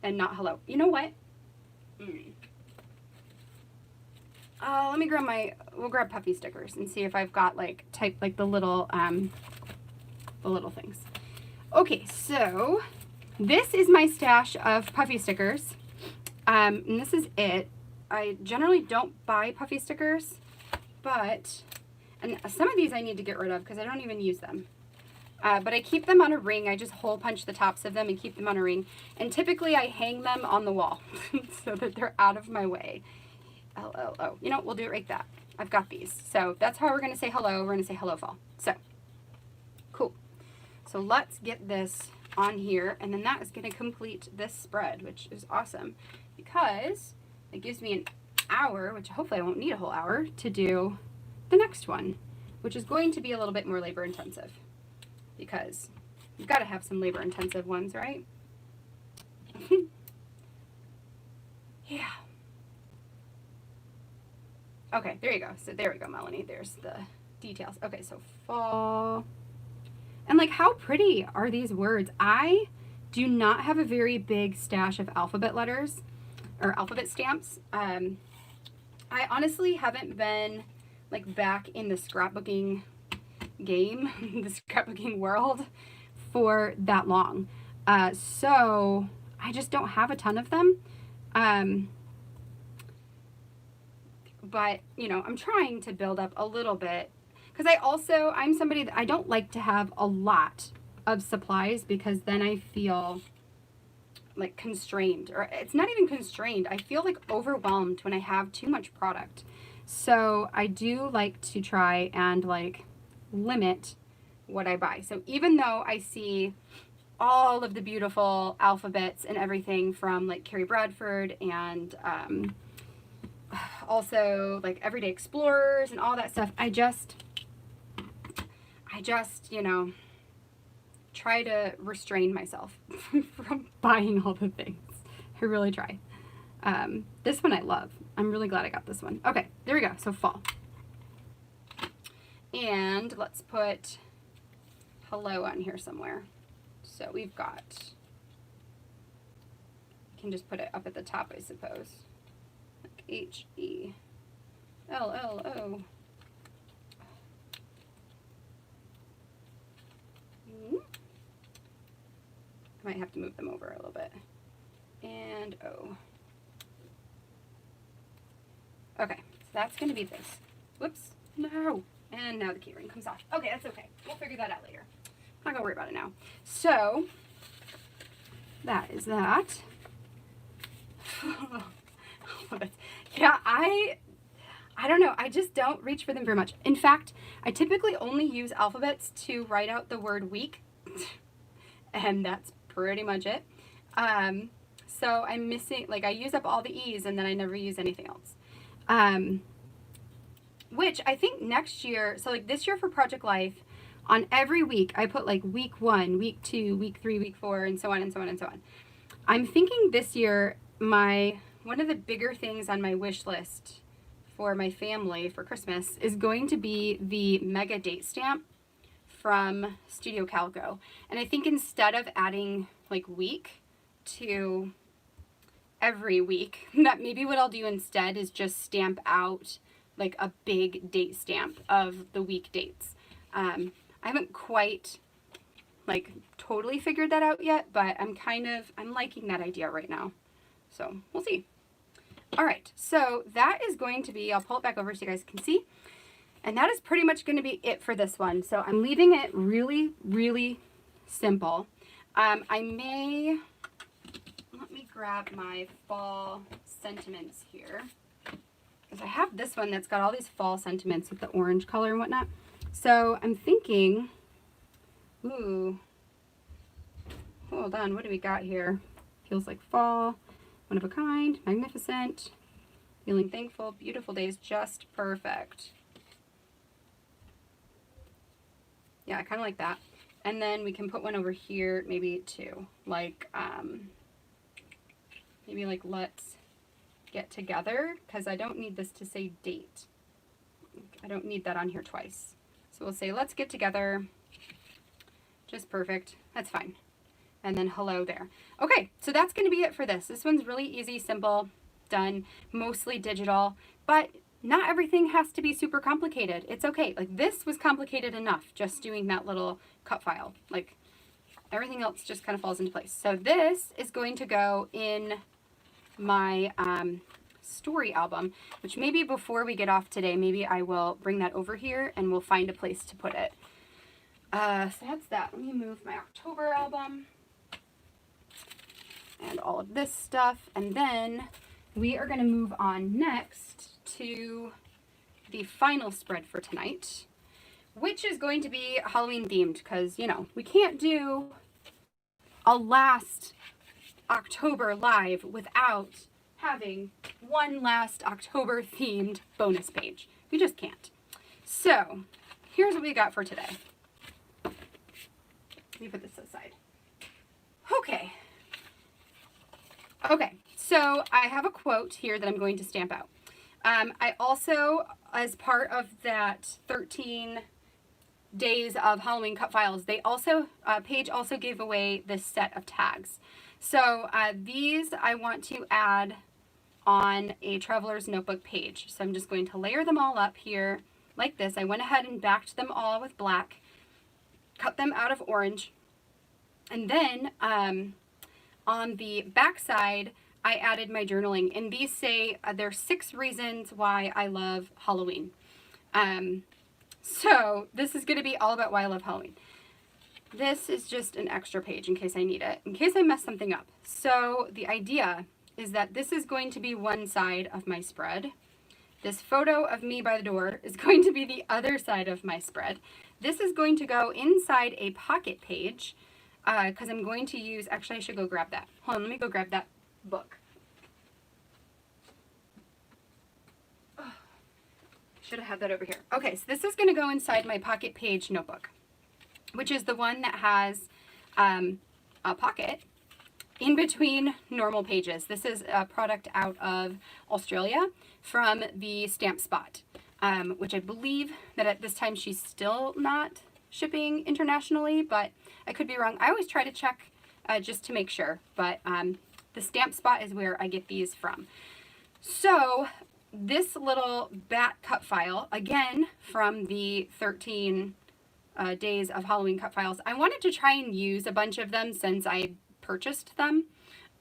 A: and not hello. You know what? Let me grab we'll grab puffy stickers and see if I've got like the little things. Okay, so this is my stash of puffy stickers. And this is it. I generally don't buy puffy stickers, and some of these I need to get rid of because I don't even use them. But I keep them on a ring. I just hole punch the tops of them and keep them on a ring. And typically I hang them on the wall so that they're out of my way. Oh, you know, we'll do it like that. I've got these. So that's how we're going to say hello. We're going to say hello fall. So, cool. So let's get this on here, and then that is going to complete this spread, which is awesome because it gives me an hour, which hopefully I won't need a whole hour, to do the next one, which is going to be a little bit more labor intensive because you've got to have some labor intensive ones, right? Yeah. Okay, there you go. So there we go, Melanie. There's the details. Okay, so fall. And like, how pretty are these words? I do not have a very big stash of alphabet letters or alphabet stamps. I honestly haven't been like back in the scrapbooking game, the scrapbooking world for that long. So I just don't have a ton of them. But, you know, I'm trying to build up a little bit because I'm somebody that I don't like to have a lot of supplies because then I feel like constrained, or it's not even constrained. I feel like overwhelmed when I have too much product. So I do like to try and like limit what I buy. So even though I see all of the beautiful alphabets and everything from like Carrie Bradford and also like Everyday Explorers and all that stuff, I just, you know, try to restrain myself from buying all the things. I really try. This one I love. I'm really glad I got this one. Okay, there we go. So fall. And let's put hello on here somewhere. So we've got, you can just put it up at the top, I suppose. Like HELLO. I might have to move them over a little bit. And O. Okay, so that's going to be this. Whoops, no. And now the keyring comes off. Okay, that's okay. We'll figure that out later. I'm not going to worry about it now. So, that is that. Yeah, I don't know. I just don't reach for them very much. In fact, I typically only use alphabets to write out the word week. And that's pretty much it. So I'm missing, like I use up all the E's and then I never use anything else. Which I think next year, so like this year for Project Life, on every week I put like week 1, week 2, week 3, week 4, and so on and so on and so on. I'm thinking this year one of the bigger things on my wish list for my family for Christmas is going to be the mega date stamp from Studio Calico. And I think instead of adding like week to every week, that maybe what I'll do instead is just stamp out like a big date stamp of the week dates. I haven't quite like totally figured that out yet, but I'm liking that idea right now. So we'll see. All right, so that is going to be, I'll pull it back over so you guys can see. And that is pretty much going to be it for this one. So I'm leaving it really, really simple. Let me grab my fall sentiments here, because I have this one that's got all these fall sentiments with the orange color and whatnot. So I'm thinking, ooh, hold on, what do we got here? Feels like fall, one of a kind, magnificent, feeling thankful, beautiful days, just perfect. Yeah, I kind of like that. And then we can put one over here, maybe two, like, maybe like let's get together, because I don't need this to say date. I don't need that on here twice. So we'll say let's get together, just perfect, that's fine. And then hello there. Okay, so that's going to be it for this. This one's really easy, simple, done, mostly digital, but not everything has to be super complicated. It's okay. Like this was complicated enough just doing that little cut file. Like everything else just kind of falls into place. So this is going to go in my story album, which maybe before we get off today, maybe I will bring that over here and we'll find a place to put it. So that's that. Let me move my October album and all of this stuff. And then we are going to move on next to the final spread for tonight, which is going to be Halloween themed, because, you know, we can't do a last October live without having one last October themed bonus page. We just can't. So here's what we got for today. Let me put this aside. Okay. Okay, so I have a quote here that I'm going to stamp out. I also, as part of that 13 days of Halloween cut files, they also, Paige also gave away this set of tags. So these I want to add on a traveler's notebook page. So I'm just going to layer them all up here like this. I went ahead and backed them all with black, cut them out of orange, and then on the back side, I added my journaling, and these say there's 6 reasons why I love Halloween. So this is going to be all about why I love Halloween. This is just an extra page in case I need it, in case I mess something up. So the idea is that this is going to be one side of my spread. This photo of me by the door is going to be the other side of my spread. This is going to go inside a pocket page, because I'm going to use, actually I should go grab that. Hold on, let me go grab that book. Oh, should have had that over here. Okay, so this is going to go inside my pocket page notebook, which is the one that has a pocket in between normal pages. This is a product out of Australia from the Stamp Spot, which I believe that at this time she's still not shipping internationally, but I could be wrong. I always try to check just to make sure, but the Stamp Spot is where I get these from. So this little bat cut file, again from the 13 days of Halloween cut files, I wanted to try and use a bunch of them since I purchased them,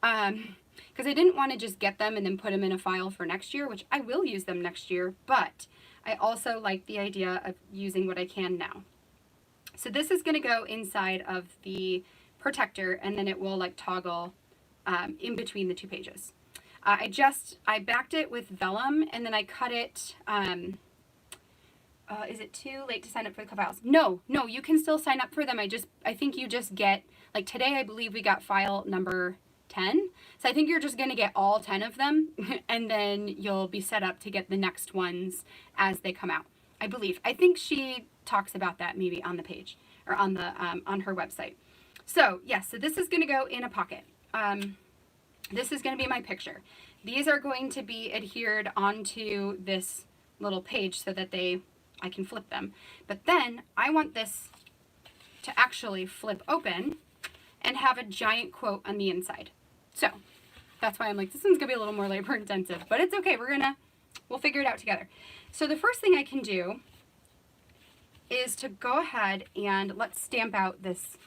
A: because I didn't want to just get them and then put them in a file for next year, which I will use them next year, but I also like the idea of using what I can now. So this is going to go inside of the protector, and then it will like toggle in between the 2 pages. I backed it with vellum, and then I cut it. Is it too late to sign up for the cut files? No, you can still sign up for them. I think you just get, like today I believe we got file number 10. So I think you're just going to get all 10 of them, and then you'll be set up to get the next ones as they come out. I believe. I think she talks about that maybe on the page or on the on her website. So yes, so this is going to go in a pocket. This is going to be my picture. These are going to be adhered onto this little page so that I can flip them. But then I want this to actually flip open and have a giant quote on the inside. So that's why I'm like, this one's gonna be a little more labor intensive, but it's okay. We'll figure it out together. So the first thing I can do is to go ahead and let's stamp out this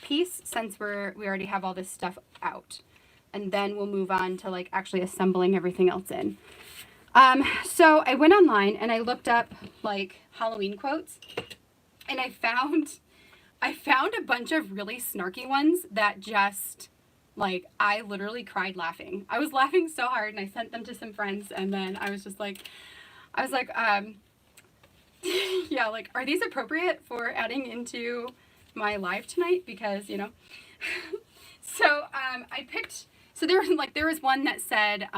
A: piece since we already have all this stuff out. And then we'll move on to like actually assembling everything else in. So I went online and I looked up like Halloween quotes, and I found a bunch of really snarky ones that just like, I literally cried laughing. I was laughing so hard, and I sent them to some friends, and then I was like, yeah, like, are these appropriate for adding into my live tonight? Because, you know, so I picked, so there was one that said,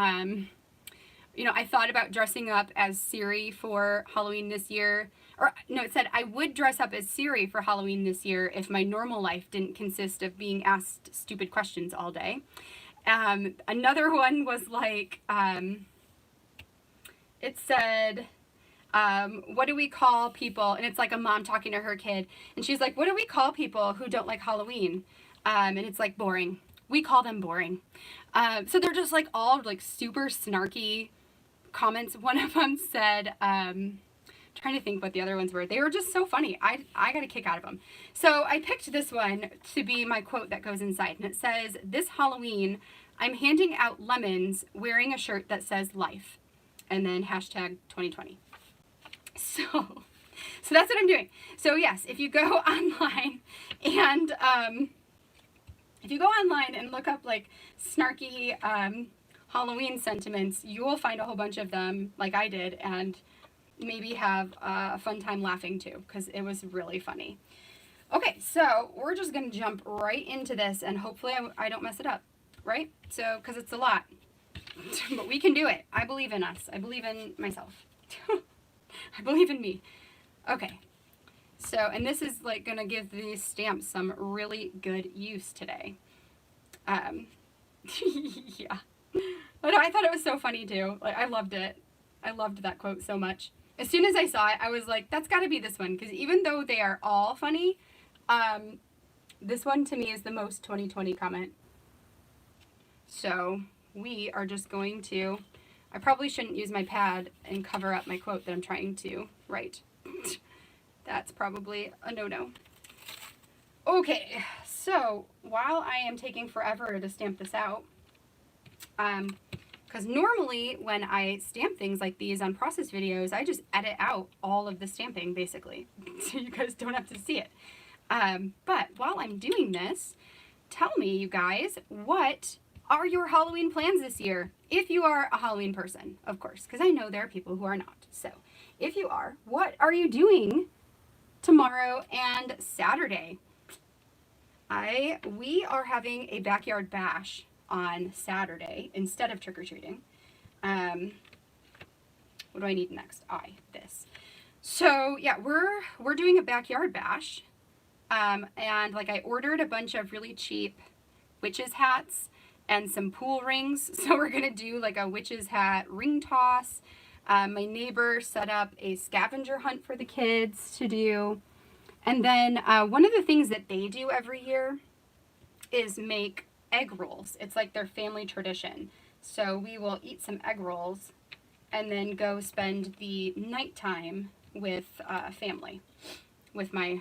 A: you know, I thought about dressing up as Siri for Halloween this year. Or no, it said, I would dress up as Siri for Halloween this year if my normal life didn't consist of being asked stupid questions all day. Another one was like, it said, what do we call people? And it's like a mom talking to her kid. And she's like, what do we call people who don't like Halloween? And it's like boring. We call them boring. So they're just like all like super snarky comments. One of them said, trying to think what the other ones were. They were just so funny. I got a kick out of them. So I picked this one to be my quote that goes inside. And it says, this Halloween, I'm handing out lemons wearing a shirt that says life. And then hashtag 2020. So that's what I'm doing. So yes, if you go online and look up like snarky Halloween sentiments, you will find a whole bunch of them like I did, and maybe have a fun time laughing too, because it was really funny. Okay, so we're just going to jump right into this, and hopefully I don't mess it up, right? So, because it's a lot. But we can do it. I believe in us. I believe in myself. I believe in me. Okay. So, and this is like going to give these stamps some really good use today. Yeah. But I thought it was so funny too. Like, I loved it. I loved that quote so much. As soon as I saw it, I was like, that's got to be this one. Because even though they are all funny, this one to me is the most 2020 comment. So we are just going to, I probably shouldn't use my pad and cover up my quote that I'm trying to write. That's probably a no-no. Okay, so while I am taking forever to stamp this out, because normally when I stamp things like these on process videos, I just edit out all of the stamping basically, so you guys don't have to see it. But while I'm doing this, tell me, you guys, what are your Halloween plans this year? If you are a Halloween person, of course, because I know there are people who are not. So if you are, what are you doing tomorrow and Saturday? We are having a backyard bash on Saturday instead of trick-or-treating. What do I need next? This. So yeah, we're doing a backyard bash. And like I ordered a bunch of really cheap witches hats and some pool rings. So we're gonna do like a witches hat ring toss. My neighbor set up a scavenger hunt for the kids to do. And then one of the things that they do every year is make egg rolls. It's like their family tradition. So we will eat some egg rolls and then go spend the nighttime with family, with my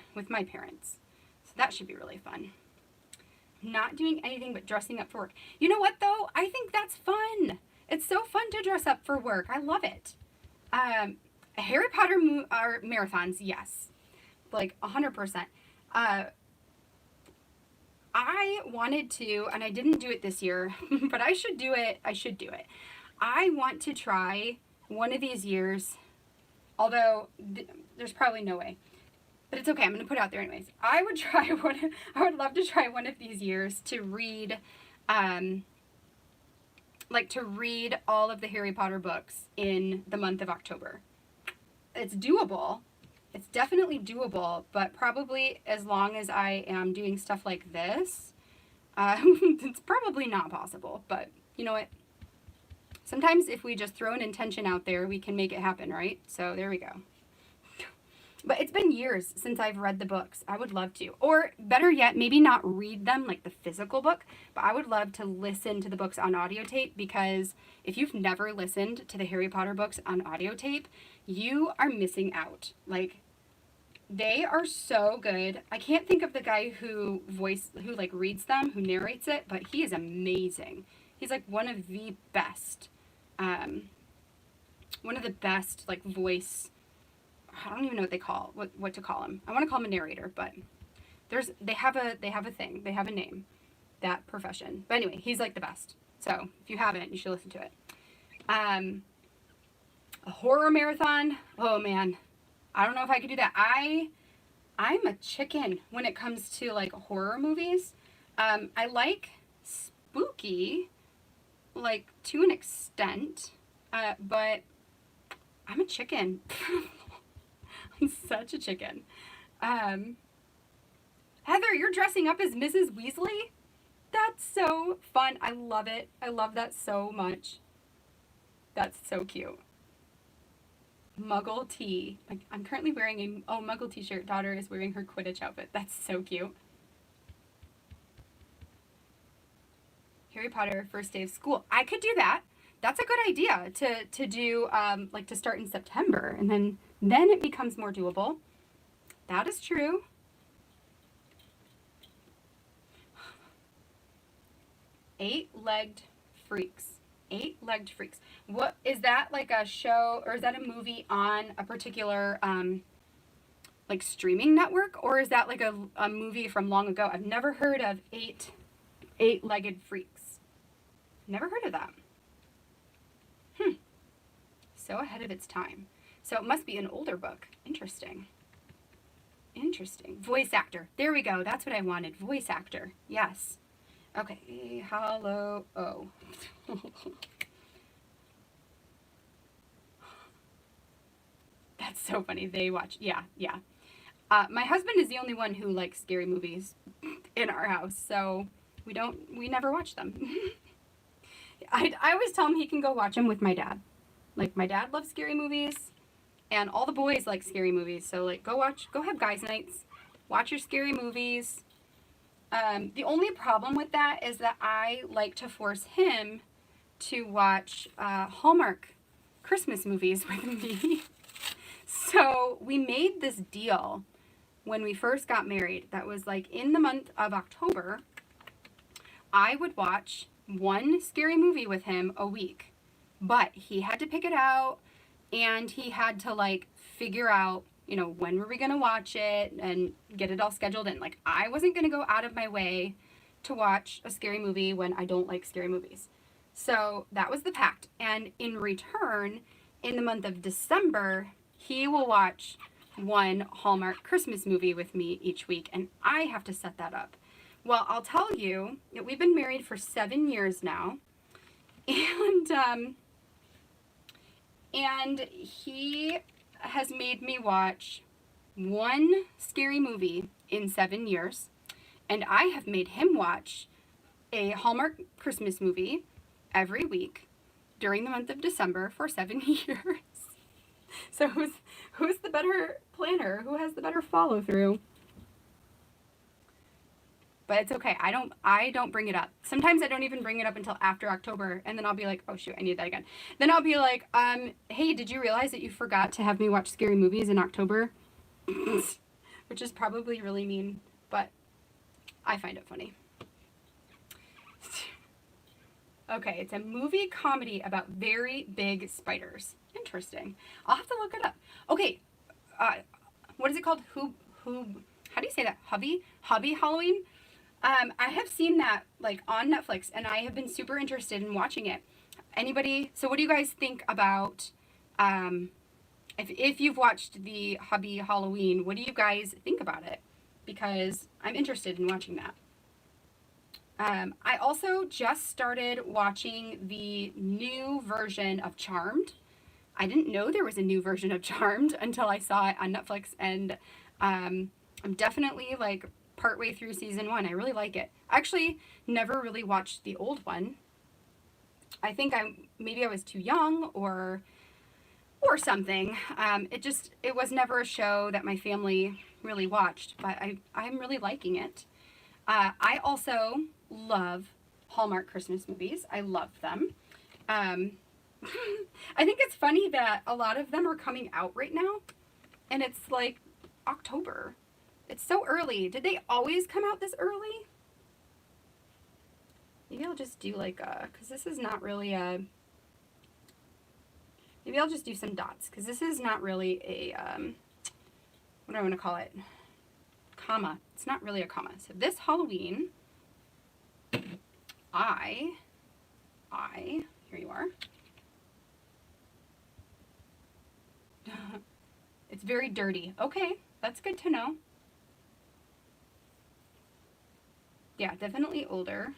A: parents. So that should be really fun. Not doing anything but dressing up for work. You know what though? I think that's fun. It's so fun to dress up for work. I love it. Harry Potter marathons, yes. Like 100%. I wanted to, and I didn't do it this year, but I should do it. I want to try one of these years, although there's probably no way, but it's okay. I'm going to put it out there anyways. I would love to try one of these years to read, read all of the Harry Potter books in the month of October. It's doable. It's definitely doable, but probably as long as I am doing stuff like this, it's probably not possible. But you know what? Sometimes if we just throw an intention out there, we can make it happen, right? So there we go. But it's been years since I've read the books. I would love to. Or better yet, maybe not read them like the physical book, but I would love to listen to the books on audio tape, because if you've never listened to the Harry Potter books on audio tape, you are missing out. Like, they are so good. I can't think of the guy who like reads them, who narrates it, but he is amazing. He's like one of the best like voice, I don't even know what to call him. I want to call him a narrator, but they have a thing. They have a name, that profession. But anyway, he's like the best. So if you haven't, you should listen to it. A horror marathon. Oh man, I don't know if I could do that. I'm a chicken when it comes to like horror movies. I like spooky, like to an extent, but I'm a chicken. I'm such a chicken. Heather, you're dressing up as Mrs. Weasley? That's so fun. I love it. I love that so much. That's so cute. Muggle tea. Like, I'm currently wearing a Muggle t-shirt. Daughter is wearing her Quidditch outfit. That's so cute. Harry Potter first day of school. I could do that. That's a good idea to do, like to start in September, and then it becomes more doable. That is true. Eight-legged freaks. Eight-legged freaks. What is that, like a show, or is that a movie on a particular like streaming network, or is that like a movie from long ago? I've never heard of eight-legged freaks. Never heard of that. So ahead of its time. So it must be an older book. Interesting. Interesting. Voice actor. There we go. That's what I wanted. Voice actor. Yes. Okay. Hello. Oh. That's so funny. They watch. Yeah. My husband is the only one who likes scary movies in our house, so we never watch them. I always tell him he can go watch them with my dad. Like, my dad loves scary movies, and all the boys like scary movies. So, like, go have guys' nights, watch your scary movies. The only problem with that is that I like to force him to watch Hallmark Christmas movies with me. So we made this deal when we first got married. That was like in the month of October. I would watch one scary movie with him a week. But he had to pick it out, and he had to like figure out, you know, when were we going to watch it and get it all scheduled in. Like, I wasn't going to go out of my way to watch a scary movie when I don't like scary movies. So that was the pact. And in return, in the month of December, he will watch one Hallmark Christmas movie with me each week, and I have to set that up. Well, I'll tell you that we've been married for 7 years now, and he has made me watch one scary movie in 7 years, and I have made him watch a Hallmark Christmas movie every week during the month of December for 7 years. So who's the better planner? Who has the better follow through? But it's okay. I don't bring it up. Sometimes I don't even bring it up until after October, and then I'll be like, oh shoot, I need that again. Then I'll be like, hey, did you realize that you forgot to have me watch scary movies in October? Which is probably really mean, but I find it funny. Okay, it's a movie comedy about very big spiders. Interesting. I'll have to look it up. Okay, what is it called? How do you say that? Hubby Halloween? I have seen that like on Netflix, and I have been super interested in watching it. Anybody? So what do you guys think about, if you've watched the Hubby Halloween, what do you guys think about it? Because I'm interested in watching that. I also just started watching the new version of Charmed. I didn't know there was a new version of Charmed until I saw it on Netflix, and I'm definitely like partway through season 1. I really like it. I actually never really watched the old one. I think maybe I was too young, or or something. It was never a show that my family really watched, but I'm really liking it. I also love Hallmark Christmas movies. I love them. Um, I think it's funny that a lot of them are coming out right now, and it's like October. It's so early. Did they always come out this early? Maybe I'll just do like because this is not really a, maybe I'll just do some dots, because this is not really a, what do I want to call it? Comma. It's not really a comma. So this Halloween, here you are. It's very dirty. Okay, that's good to know. Yeah, definitely older.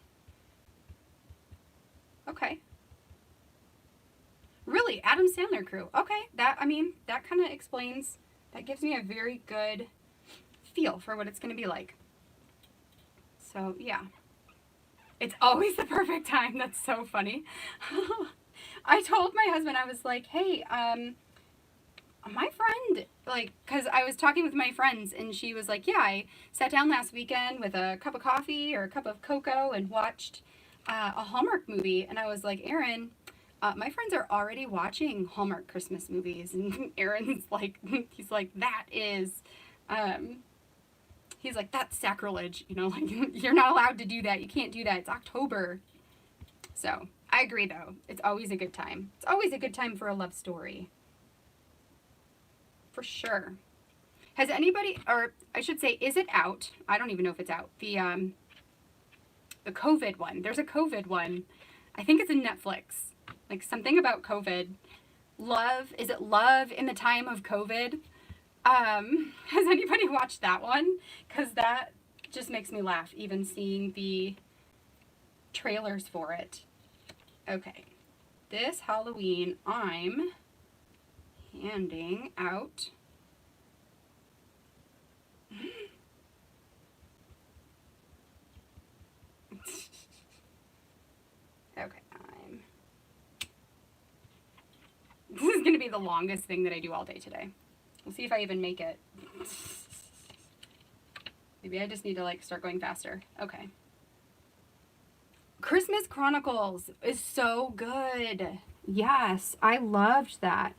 A: Okay. Really, Adam Sandler crew. Okay, that kind of explains, that gives me a very good feel for what it's going to be like. So, yeah. It's always the perfect time. That's so funny. I told my husband, I was like, hey, my friend, like, because I was talking with my friends, and she was like, yeah, I sat down last weekend with a cup of coffee or a cup of cocoa and watched a Hallmark movie. And I was like, Erin, my friends are already watching Hallmark Christmas movies. And Aaron's like, he's like, that is, he's like, that's sacrilege. You know, like, you're not allowed to do that. You can't do that. It's October. So I agree, though. It's always a good time. It's always a good time for a love story. For sure. Has anybody, or I should say, is it out? I don't even know if it's out. The COVID one. There's a COVID one. I think it's in Netflix. Like something about COVID. Love. Is it Love in the Time of COVID? Has anybody watched that one? Because that just makes me laugh, even seeing the trailers for it. Okay. This Halloween, I'm handing out okay, this is going to be the longest thing that I do all day today. We'll see if I even make it. Maybe I just need to like start going faster. Okay. Christmas Chronicles is so good. Yes, I loved that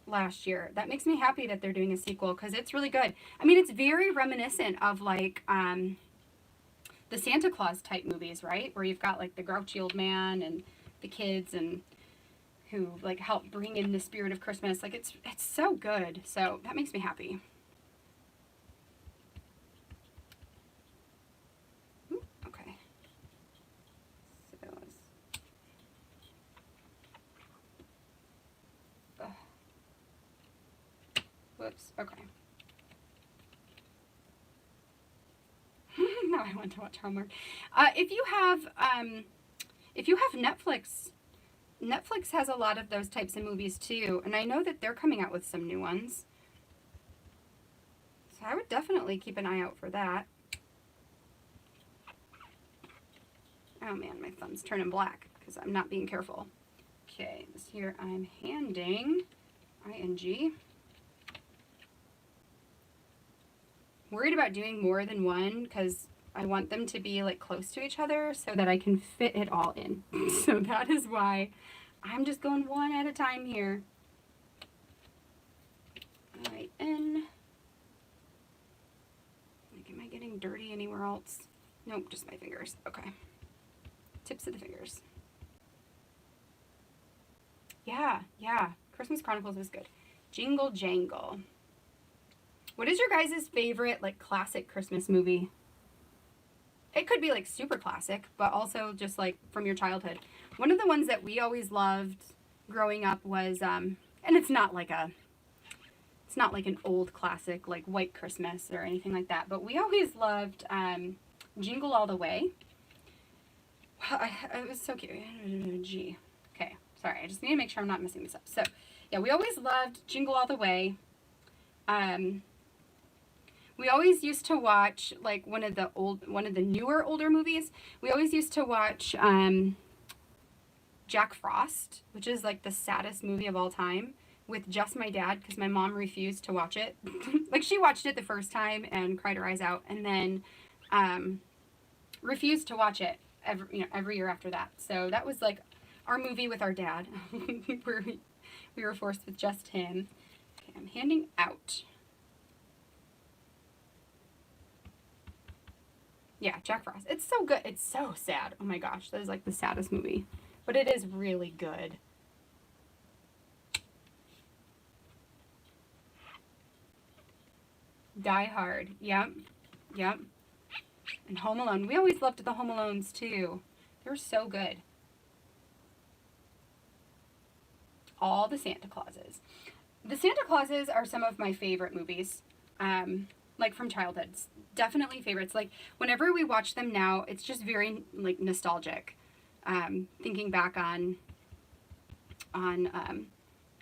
A: last year. That makes me happy that they're doing a sequel, because it's really good. I mean, it's very reminiscent of like the Santa Claus type movies, right? Where you've got like the grouchy old man and the kids, and who like help bring in the spirit of Christmas. Like it's so good. So that makes me happy. Ooh, okay. So whoops. Okay. Now I want to watch Hallmark. If you have Netflix, Netflix has a lot of those types of movies too, and I know that they're coming out with some new ones. So I would definitely keep an eye out for that. Oh man, my thumb's turning black because I'm not being careful. Okay, this here I'm handing ing. Worried about doing more than one because I want them to be like close to each other so that I can fit it all in. So that is why I'm just going one at a time here. All right, in. Like, am I getting dirty anywhere else? Nope, just my fingers. Okay. Tips of the fingers. Yeah. Christmas Chronicles was good. Jingle Jangle. What is your guys' favorite, like, classic Christmas movie? It could be, like, super classic, but also just, like, from your childhood. One of the ones that we always loved growing up was, and it's not like an old classic, like White Christmas or anything like that, but we always loved Jingle All the Way. It was so cute. G. Okay, sorry, I just need to make sure I'm not messing this up. So, yeah, we always loved Jingle All the Way. We always used to watch, like, one of the newer, older movies. We always used to watch Jack Frost, which is, like, the saddest movie of all time. with just my dad because my mom refused to watch it. Like, she watched it the first time and cried her eyes out, and then refused to watch it every year after that. So that was like our movie with our dad. We were forced with just him. Okay, I'm handing out. Yeah, Jack Frost. It's so good. It's so sad. Oh my gosh, that is like the saddest movie. But it is really good. Die Hard. Yep. Yep. And Home Alone. We always loved the Home Alones too. They were so good. All the Santa Clauses. The Santa Clauses are some of my favorite movies. Like from childhood. Definitely favorites. Like whenever we watch them now, it's just very like nostalgic. Thinking back on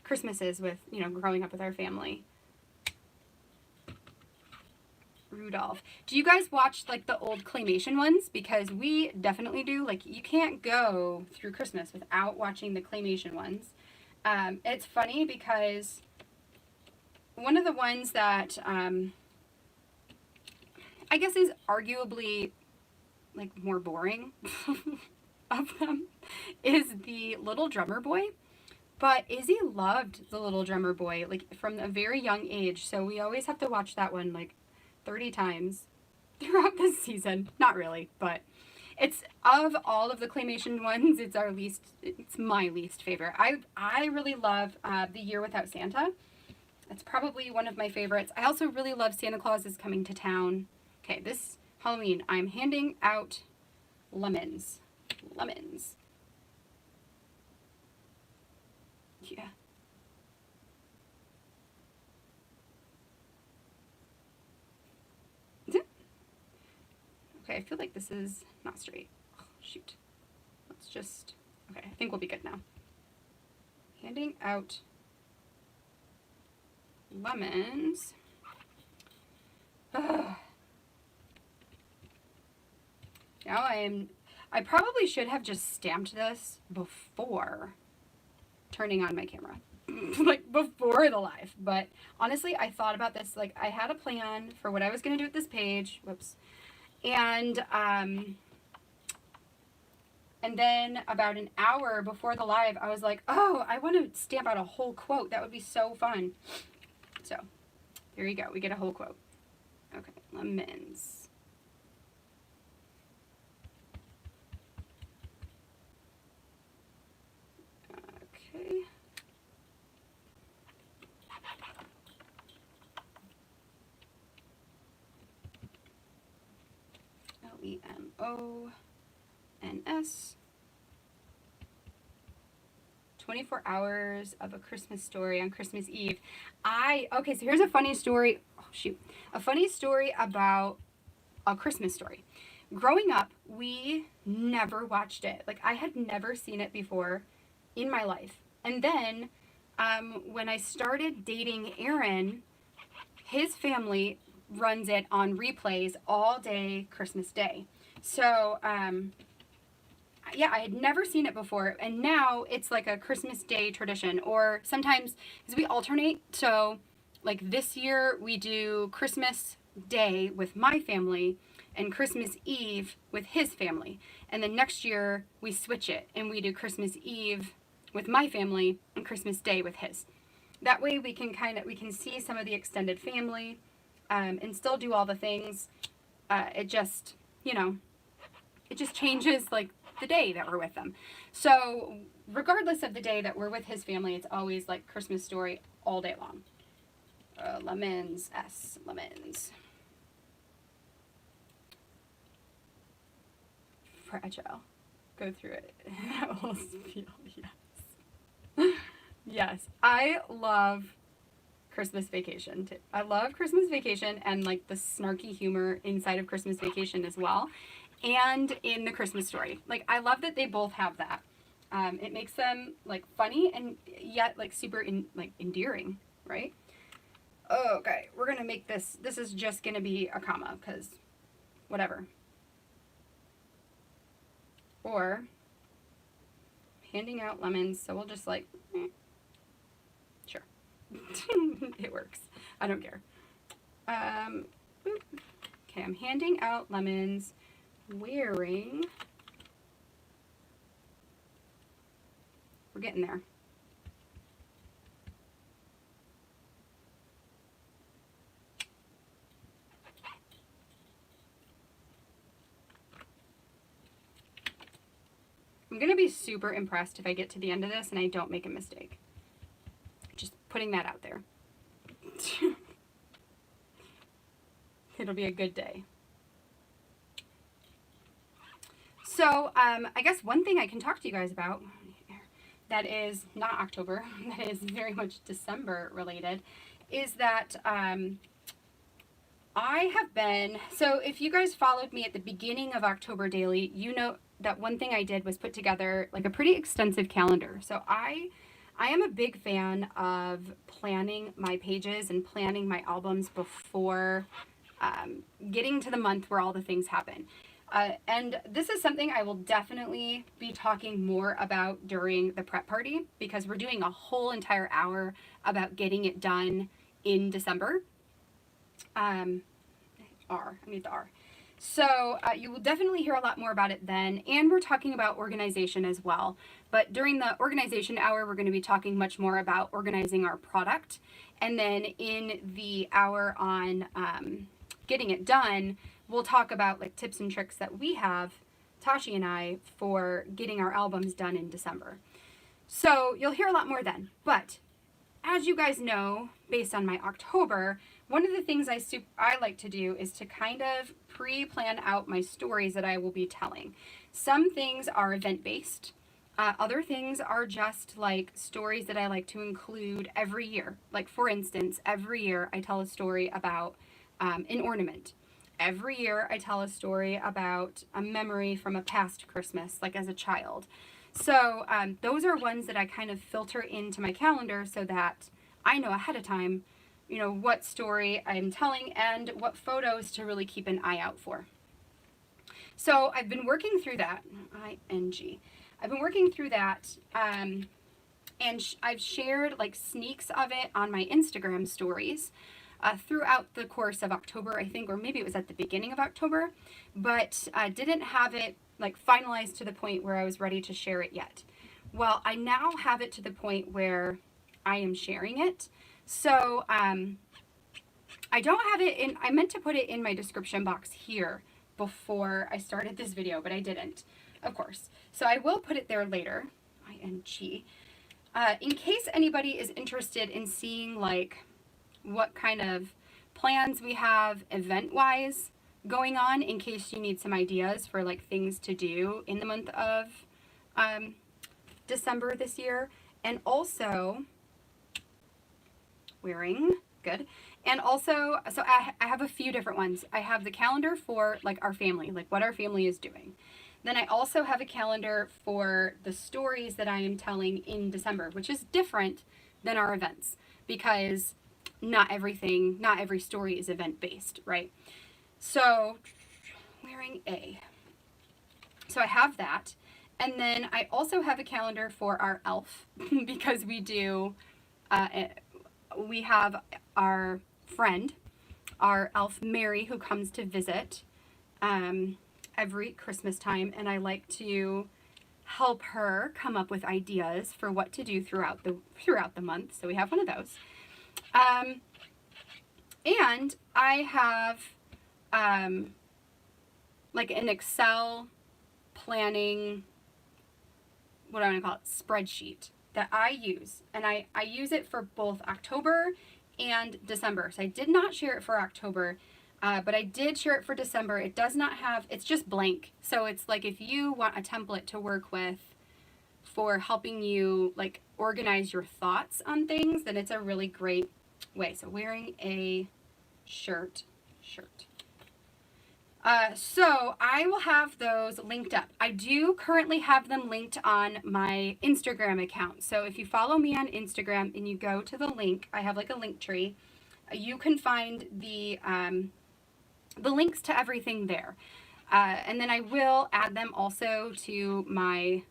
A: Christmases with, you know, growing up with our family. Rudolph. Do you guys watch like the old claymation ones? Because we definitely do. Like, you can't go through Christmas without watching the claymation ones. It's funny because one of the ones that I guess is arguably like more boring of them is the Little Drummer Boy. But Izzy loved the Little Drummer Boy, like from a very young age. So we always have to watch that one like 30 times throughout the season. Not really, but it's, of all of the claymation ones, it's my least favorite. I really love The Year Without Santa. It's probably one of my favorites. I also really love Santa Claus is Coming to Town. Okay, this Halloween, I'm handing out lemons. Lemons. Yeah. Okay, I feel like this is not straight. Oh, shoot. Let's just, okay, I think we'll be good now. Handing out lemons. Ugh. Now I probably should have just stamped this before turning on my camera. Like before the live. But honestly, I thought about this, like I had a plan for what I was going to do with this page. Whoops. And then about an hour before the live, I was like, oh, I want to stamp out a whole quote. That would be so fun. So there you go. We get a whole quote. Okay, lemons. Okay. LEMONS. 24 hours of a Christmas story on Christmas Eve. Okay, so here's a funny story. Oh, shoot. A funny story about A Christmas Story. Growing up, we never watched it. Like, I had never seen it before in my life. And then, when I started dating Aaron, his family runs it on replays all day Christmas Day. So, yeah, I had never seen it before, and now it's like a Christmas Day tradition, or sometimes, because we alternate, so, like, this year we do Christmas Day with my family, and Christmas Eve with his family, and then next year we switch it, and we do Christmas Eve with my family, and Christmas Day with his. That way we can see some of the extended family, and still do all the things. It just, you know, it just changes, like, the day that we're with them. So regardless of the day that we're with his family, it's always like Christmas Story all day long. Lemons, lemons. Fragile. Go through it. That will feel, yes. Yes, I love Christmas Vacation too. I love Christmas Vacation and like the snarky humor inside of Christmas Vacation as well. And in The Christmas Story. Like, I love that they both have that. It makes them, like, funny and yet, like, super, endearing, right? Okay, we're going to make this is just going to be a comma, because whatever. Or, handing out lemons, so we'll just, like, sure. It works. I don't care. Okay, I'm handing out lemons wearing, we're getting there. I'm going to be super impressed if I get to the end of this and I don't make a mistake. Just putting that out there. It'll be a good day. So I guess one thing I can talk to you guys about that is not October, that is very much December related, is that I have been, so if you guys followed me at the beginning of October Daily, you know that one thing I did was put together like a pretty extensive calendar. So I am a big fan of planning my pages and planning my albums before getting to the month where all the things happen. And this is something I will definitely be talking more about during the prep party, because we're doing a whole entire hour about getting it done in December. I need the R. So you will definitely hear a lot more about it then, and we're talking about organization as well. But during the organization hour, we're going to be talking much more about organizing our product. And then in the hour on getting it done, we'll talk about like tips and tricks that we have, Tashi and I, for getting our albums done in December. So you'll hear a lot more then. But as you guys know, based on my October, one of the things I like to do is to kind of pre-plan out my stories that I will be telling. Some things are event-based. Other things are just like stories that I like to include every year. Like for instance, every year I tell a story about an ornament. Every year I tell a story about a memory from a past Christmas, like as a child. So those are ones that I kind of filter into my calendar so that I know ahead of time, you know, what story I'm telling and what photos to really keep an eye out for. So I've been working through that, ING. I've been working through that, and I've shared like sneaks of it on my Instagram stories throughout the course of October, I think, or maybe it was at the beginning of October, but didn't have it like finalized to the point where I was ready to share it yet. Well, I now have it to the point where I am sharing it. So I don't have it in, I meant to put it in my description box here before I started this video, but I didn't, of course. So I will put it there later, ING, in case anybody is interested in seeing like what kind of plans we have event-wise going on, in case you need some ideas for like things to do in the month of December this year. And also wearing, good. And also, so I have a few different ones. I have the calendar for like our family, like what our family is doing. Then I also have a calendar for the stories that I am telling in December, which is different than our events, because not every story is event-based, right? So, wearing A. So I have that. And then I also have a calendar for our elf, because we do, we have our friend, our elf Mary, who comes to visit every Christmas time, and I like to help her come up with ideas for what to do throughout the month. So we have one of those. And I have like an Excel planning, what do I want to call it, spreadsheet that I use. And I use it for both October and December. So I did not share it for October, but I did share it for December. It does not have, it's just blank. So it's like if you want a template to work with for helping you like organize your thoughts on things, then it's a really great way. So wearing a shirt. So I will have those linked up. I do currently have them linked on my Instagram account. So if you follow me on Instagram and you go to the link, I have like a link tree. You can find the links to everything there. And then I will add them also to my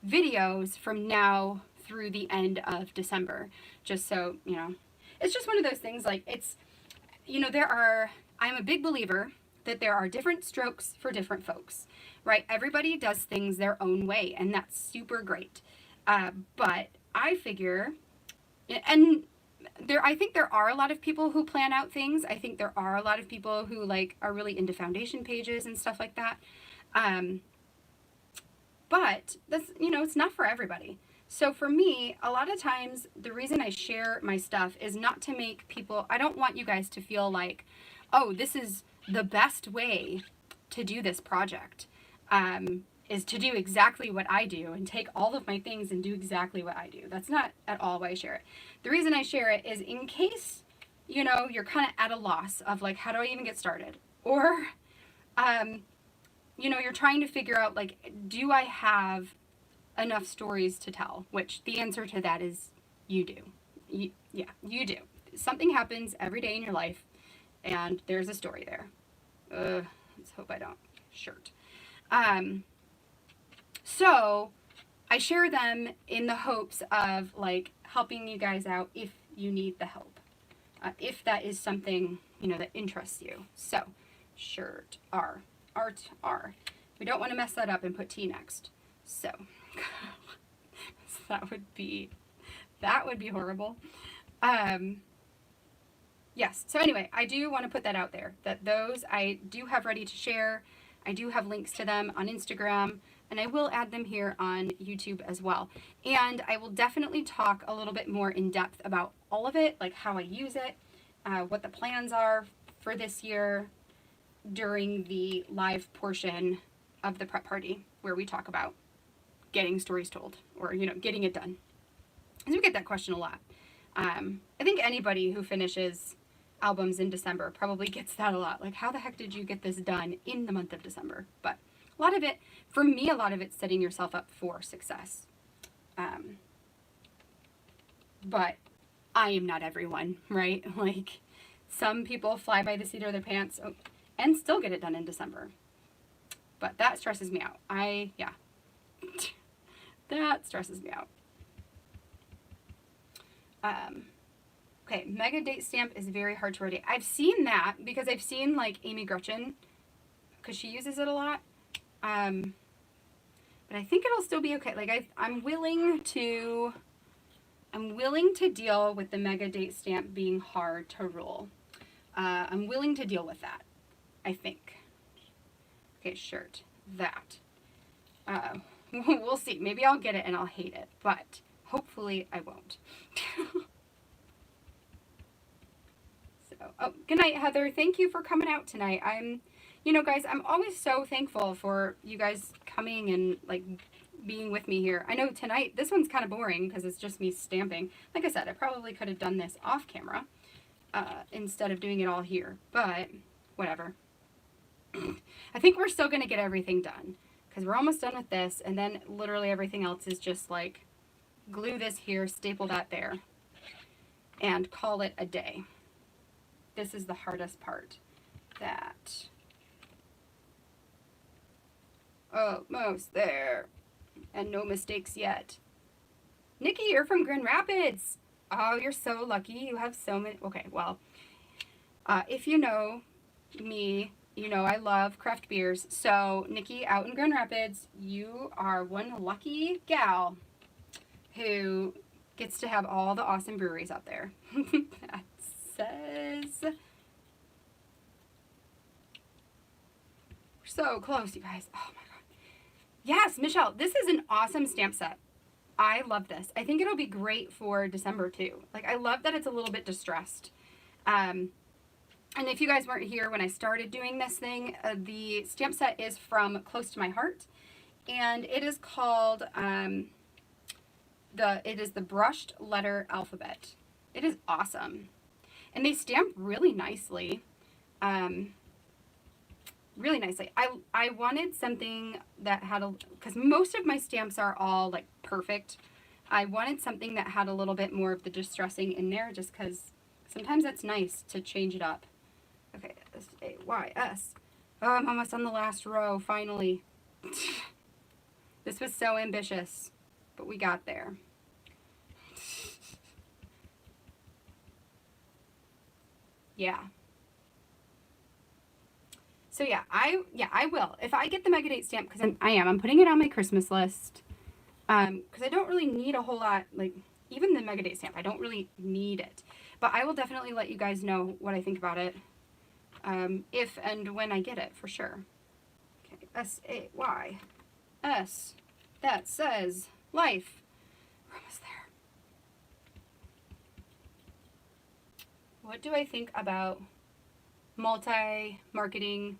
A: videos from now through the end of December. Just so, you know, it's just one of those things, like, it's, you know, I'm a big believer that there are different strokes for different folks, right? Everybody does things their own way, and that's super great. But I figure, and I think there are a lot of people who plan out things. I think there are a lot of people who, like, are really into foundation pages and stuff like that. But that's, you know, it's not for everybody. So for me, a lot of times the reason I share my stuff is not to make people, I don't want you guys to feel like, oh, this is the best way to do this project, is to do exactly what I do and take all of my things and do exactly what I do. That's not at all why I share it. The reason I share it is in case, you know, you're kind of at a loss of, like, how do I even get started? Or, you know, you're trying to figure out, like, do I have enough stories to tell? Which the answer to that is you do. Yeah, you do. Something happens every day in your life, and there's a story there. Let's hope I don't shirt. So I share them in the hopes of, like, helping you guys out if you need the help, if that is something, you know, that interests you. So shirt R. Art R. We don't want to mess that up and put T next. So, so that would be horrible. Yes. So anyway, I do want to put that out there, that those I do have ready to share. I do have links to them on Instagram, and I will add them here on YouTube as well. And I will definitely talk a little bit more in depth about all of it, like how I use it, what the plans are for this year, during the live portion of the prep party where we talk about getting stories told, or, you know, getting it done. Because we get that question a lot. I think anybody who finishes albums in December probably gets that a lot. Like, how the heck did you get this done in the month of December? But a lot of it, for me, a lot of it's setting yourself up for success. But I am not everyone, right? Like, some people fly by the seat of their pants and still get it done in December. But that stresses me out. Yeah. That stresses me out. Okay, mega date stamp is very hard to rotate. I've seen that because I've seen, like, Amy Gretchen, because she uses it a lot. But I think it'll still be okay. Like, I'm willing to deal with the mega date stamp being hard to roll. I'm willing to deal with that, I think. Okay, shirt. That. We'll see. Maybe I'll get it and I'll hate it, but hopefully I won't. Oh, good night, Heather. Thank you for coming out tonight. You know, guys, I'm always so thankful for you guys coming and, like, being with me here. I know tonight, this one's kind of boring because it's just me stamping. Like I said, I probably could have done this off camera instead of doing it all here, but whatever. I think we're still going to get everything done because we're almost done with this, and then literally everything else is just, like, glue this here, staple that there, and call it a day. This is the hardest part. That. Almost there. And no mistakes yet. Nikki, you're from Grand Rapids. Oh, you're so lucky. You have so many. Okay, well, if you know me, you know I love craft beers. So, Nikki, out in Grand Rapids, you are one lucky gal who gets to have all the awesome breweries out there. That says... We're so close, you guys. Oh, my God. Yes, Michelle, this is an awesome stamp set. I love this. I think it'll be great for December, too. Like, I love that it's a little bit distressed. And if you guys weren't here when I started doing this thing, the stamp set is from Close to My Heart. And it is called, it is the Brushed Letter Alphabet. It is awesome. And they stamp really nicely. Really nicely. I wanted something that had because most of my stamps are all, like, perfect. I wanted something that had a little bit more of the distressing in there, just because sometimes it's nice to change it up. Okay, S-A-Y-S. Oh, I'm almost on the last row, finally. This was so ambitious, but we got there. Yeah. So yeah, I will. If I get the Mega Date stamp, because I'm putting it on my Christmas list. Because I don't really need a whole lot, like, even the Mega Date stamp, I don't really need it. But I will definitely let you guys know what I think about it, if and when I get it, for sure. Okay, S-A-Y. S. That says life. We're almost there. What do I think about multi-marketing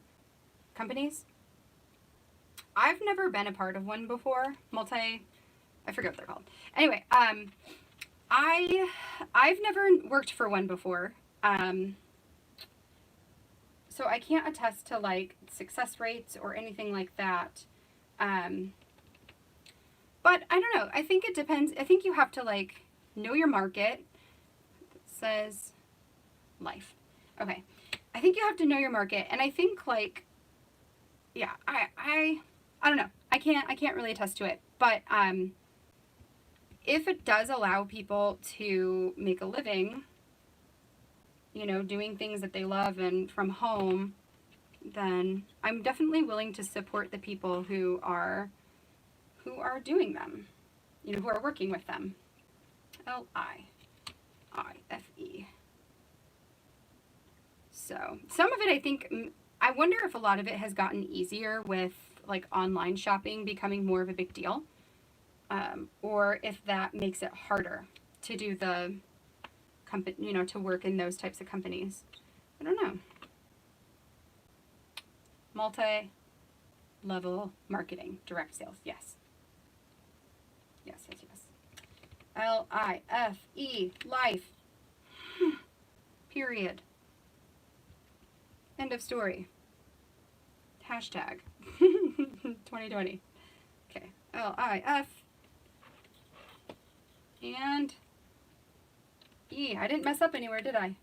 A: companies? I've never been a part of one before. I forget what they're called. Anyway, I've never worked for one before. So I can't attest to like success rates or anything like that. But I don't know. I think it depends. I think you have to like know your market. It says life. Okay. I think you have to know your market, and I think like, yeah, I don't know. I can't really attest to it, but if it does allow people to make a living, you know, doing things that they love and from home, then I'm definitely willing to support the people who are doing them, you know, who are working with them. L-I-I-F-E. So some of it, I think, I wonder if a lot of it has gotten easier with like online shopping becoming more of a big deal, or if that makes it harder to do the company, you know, to work in those types of companies. I don't know. Multi-level marketing, direct sales. Yes. Yes, yes, yes. L-I-F-E, life. Period. End of story. Hashtag 2020. Okay. L-I-F and E. I didn't mess up anywhere, did I?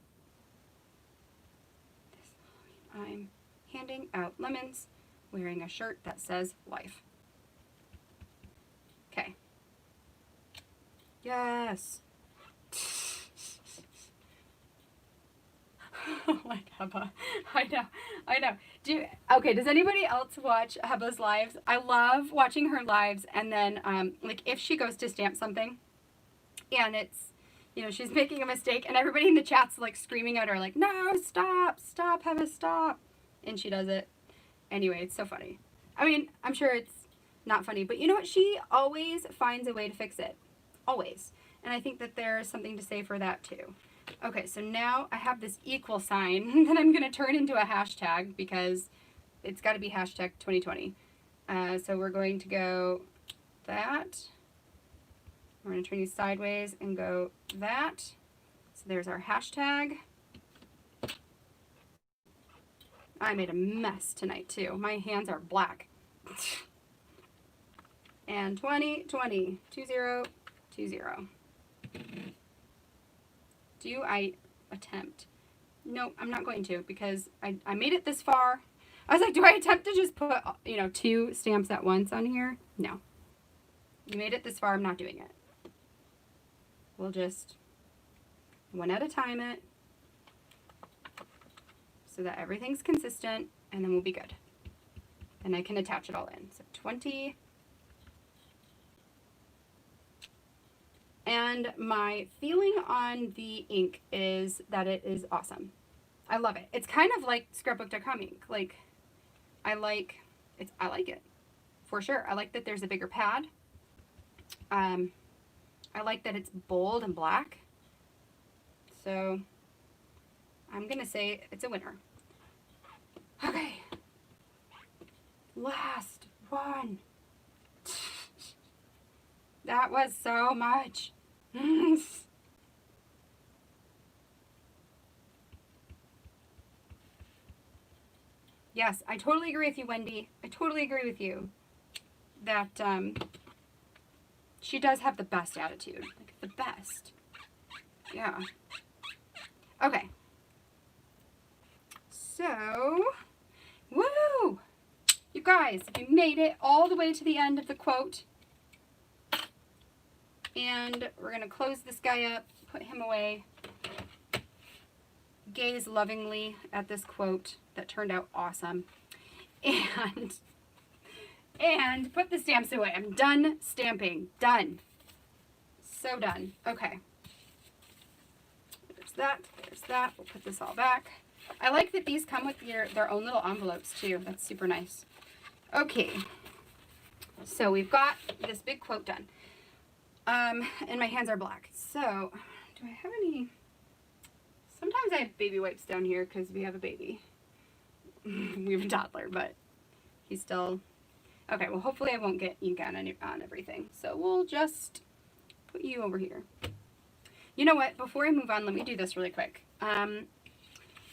A: I'm handing out lemons, wearing a shirt that says life. Okay. Yes. Like Heba. I know. Okay, does anybody else watch Heba's lives? I love watching her lives, and then like if she goes to stamp something and it's, you know, she's making a mistake and everybody in the chat's like screaming at her like, no, stop, Heba, stop. And she does it. Anyway, it's so funny. I mean, I'm sure it's not funny, but you know what? She always finds a way to fix it. Always. And I think that there's something to say for that too. Okay, so now I have this equal sign that I'm going to turn into a hashtag because it's got to be hashtag 2020. So we're going to go that. We're going to turn these sideways and go that. So there's our hashtag. I made a mess tonight too. My hands are black. And 2020, 2020. Do I attempt? No, I'm not going to because I made it this far. I was like, do I attempt to just put, you know, 2 stamps at once on here? No. You made it this far, I'm not doing it. We'll just one at a time it so that everything's consistent, and then we'll be good. And I can attach it all in. So 20. And my feeling on the ink is that it is awesome. I love it. It's kind of like scrapbook.com ink. Like, I like it for sure. I like that there's a bigger pad. I like that it's bold and black. So I'm gonna say it's a winner. Okay. Last one. That was so much. Yes, I totally agree with you, Wendy. I totally agree with you that she does have the best attitude. Like, the best. Yeah. Okay. So, woo! You guys, you made it all the way to the end of the quote. And we're going to close this guy up, put him away. gaze lovingly at this quote that turned out awesome. And put the stamps away. I'm done stamping. Done. So done. Okay. There's that. There's that. We'll put this all back. I like that these come with their own little envelopes too. That's super nice. Okay. So we've got this big quote done. And my hands are black. So, do I have any? Sometimes I have baby wipes down here because we have a baby. We have a toddler, but he's still... Okay, well, hopefully I won't get ink on everything. So we'll just put you over here. You know what? Before I move on, let me do this really quick. Let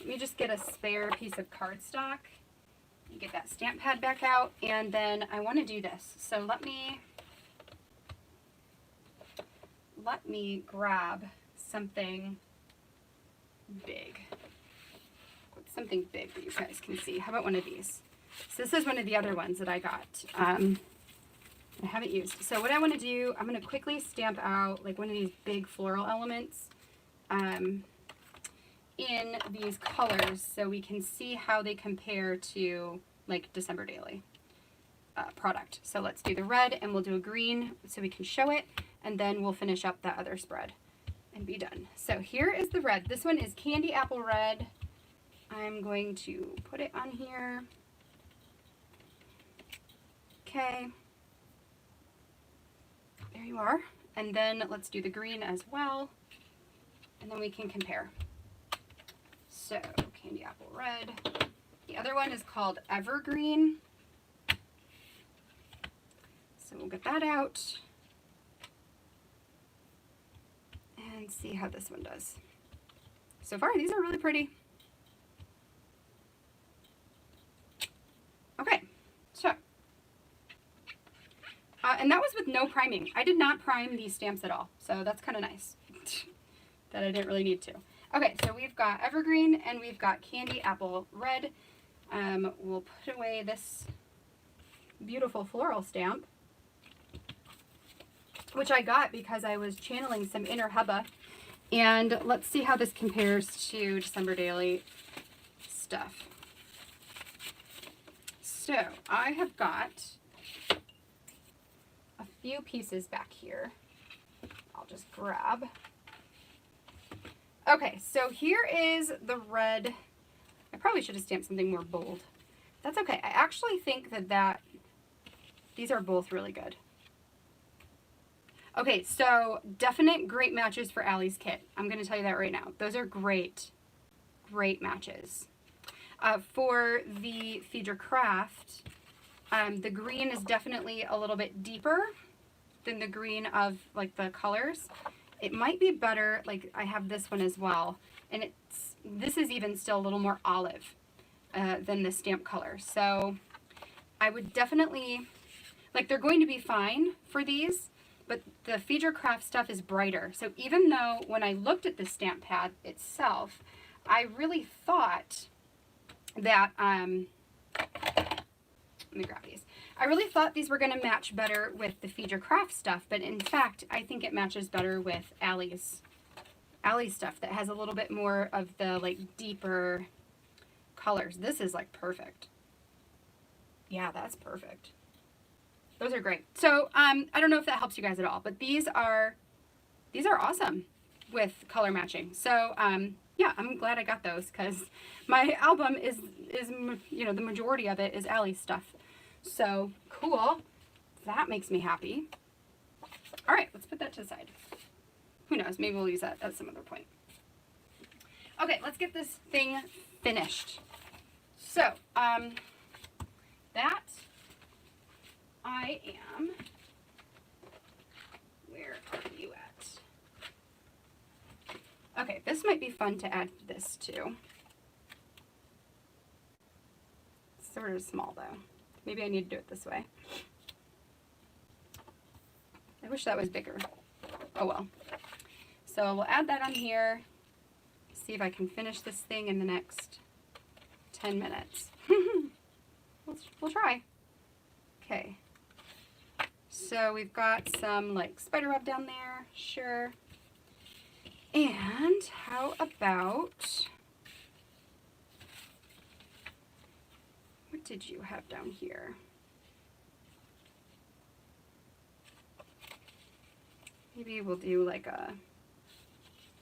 A: me just get a spare piece of cardstock. Get that stamp pad back out, and then I want to do this. So let me grab something big. Something big that you guys can see. How about one of these? So this is one of the other ones that I got. I haven't used. So what I want to do, I'm going to quickly stamp out like one of these big floral elements in these colors so we can see how they compare to like December Daily product. So let's do the red and we'll do a green so we can show it, and then we'll finish up that other spread and be done. So here is the red. This one is Candy Apple Red. I'm going to put it on here. Okay. There you are. And then let's do the green as well. And then we can compare. So, Candy Apple Red. The other one is called Evergreen. So we'll get that out. And see how this one does. So far, these are really pretty. Okay, so. And that was with no priming. I did not prime these stamps at all. So that's kind of nice. That I didn't really need to. Okay, so we've got Evergreen and we've got Candy Apple Red. We'll put away this beautiful floral stamp, which I got because I was channeling some inner hubba. And let's see how this compares to December Daily stuff. So I have got a few pieces back here. I'll just grab. Okay, so here is the red. I probably should have stamped something more bold. That's okay. I actually think that these are both really good. Okay, so definite great matches for Allie's kit. I'm going to tell you that right now. Those are great, great matches. For the Feed Your Craft, the green is definitely a little bit deeper than the green of like the colors. It might be better, like I have this one as well, and this is even still a little more olive than the stamp color. So I would definitely, like they're going to be fine for these, but the Feed Your Craft stuff is brighter. So even though when I looked at the stamp pad itself, I really thought that, let me grab these. I really thought these were going to match better with the Feed Your Craft stuff, but in fact, I think it matches better with Allie's stuff that has a little bit more of the like deeper colors. This is like perfect. Yeah, that's perfect. Those are great. So I don't know if that helps you guys at all, but these are awesome with color matching. So yeah, I'm glad I got those because my album is you know, the majority of it is Allie's stuff. So cool. That makes me happy. All right, let's put that to the side. Who knows? Maybe we'll use that at some other point. Okay, let's get this thing finished. So that I am. Where are you at? Okay, this might be fun to add this to. It's sort of small though. Maybe I need to do it this way. I wish that was bigger. Oh well. So we'll add that on here. See if I can finish this thing in the next 10 minutes. We'll try. Okay. So we've got some like spider web down there. Sure. And how about did you have down here? Maybe we'll do like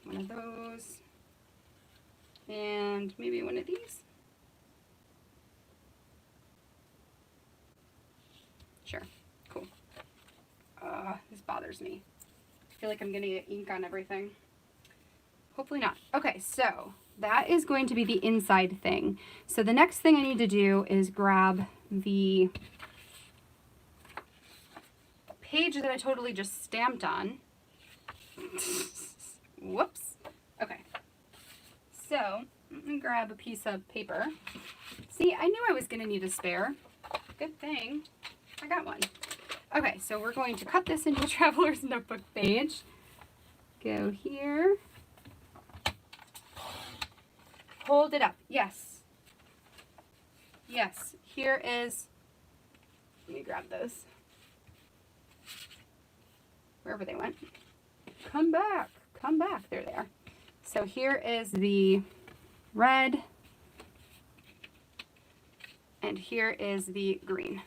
A: one of those, and maybe one of these. Sure, cool. This bothers me. I feel like I'm gonna get ink on everything. Hopefully not. Okay, so that is going to be the inside thing. So the next thing I need to do is grab the page that I totally just stamped on. Whoops. Okay. So I'm gonna grab a piece of paper. See, I knew I was gonna need a spare. Good thing I got one. Okay, so we're going to cut this into a traveler's notebook page. Go here. Hold it up. Yes. Yes. Here is, let me grab those. Wherever they went. Come back. Come back. There they are. So here is the red. And here is the green.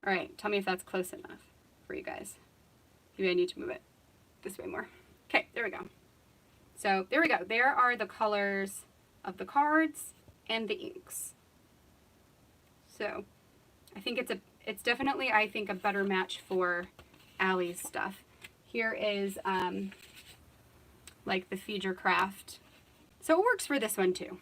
A: All right. Tell me if that's close enough for you guys. Maybe I need to move it this way more. Okay. There we go. So there we go. There are the colors of the cards and the inks. So I think it's definitely, I think, a better match for Allie's stuff. Here is like the Feed Your Craft. So it works for this one too.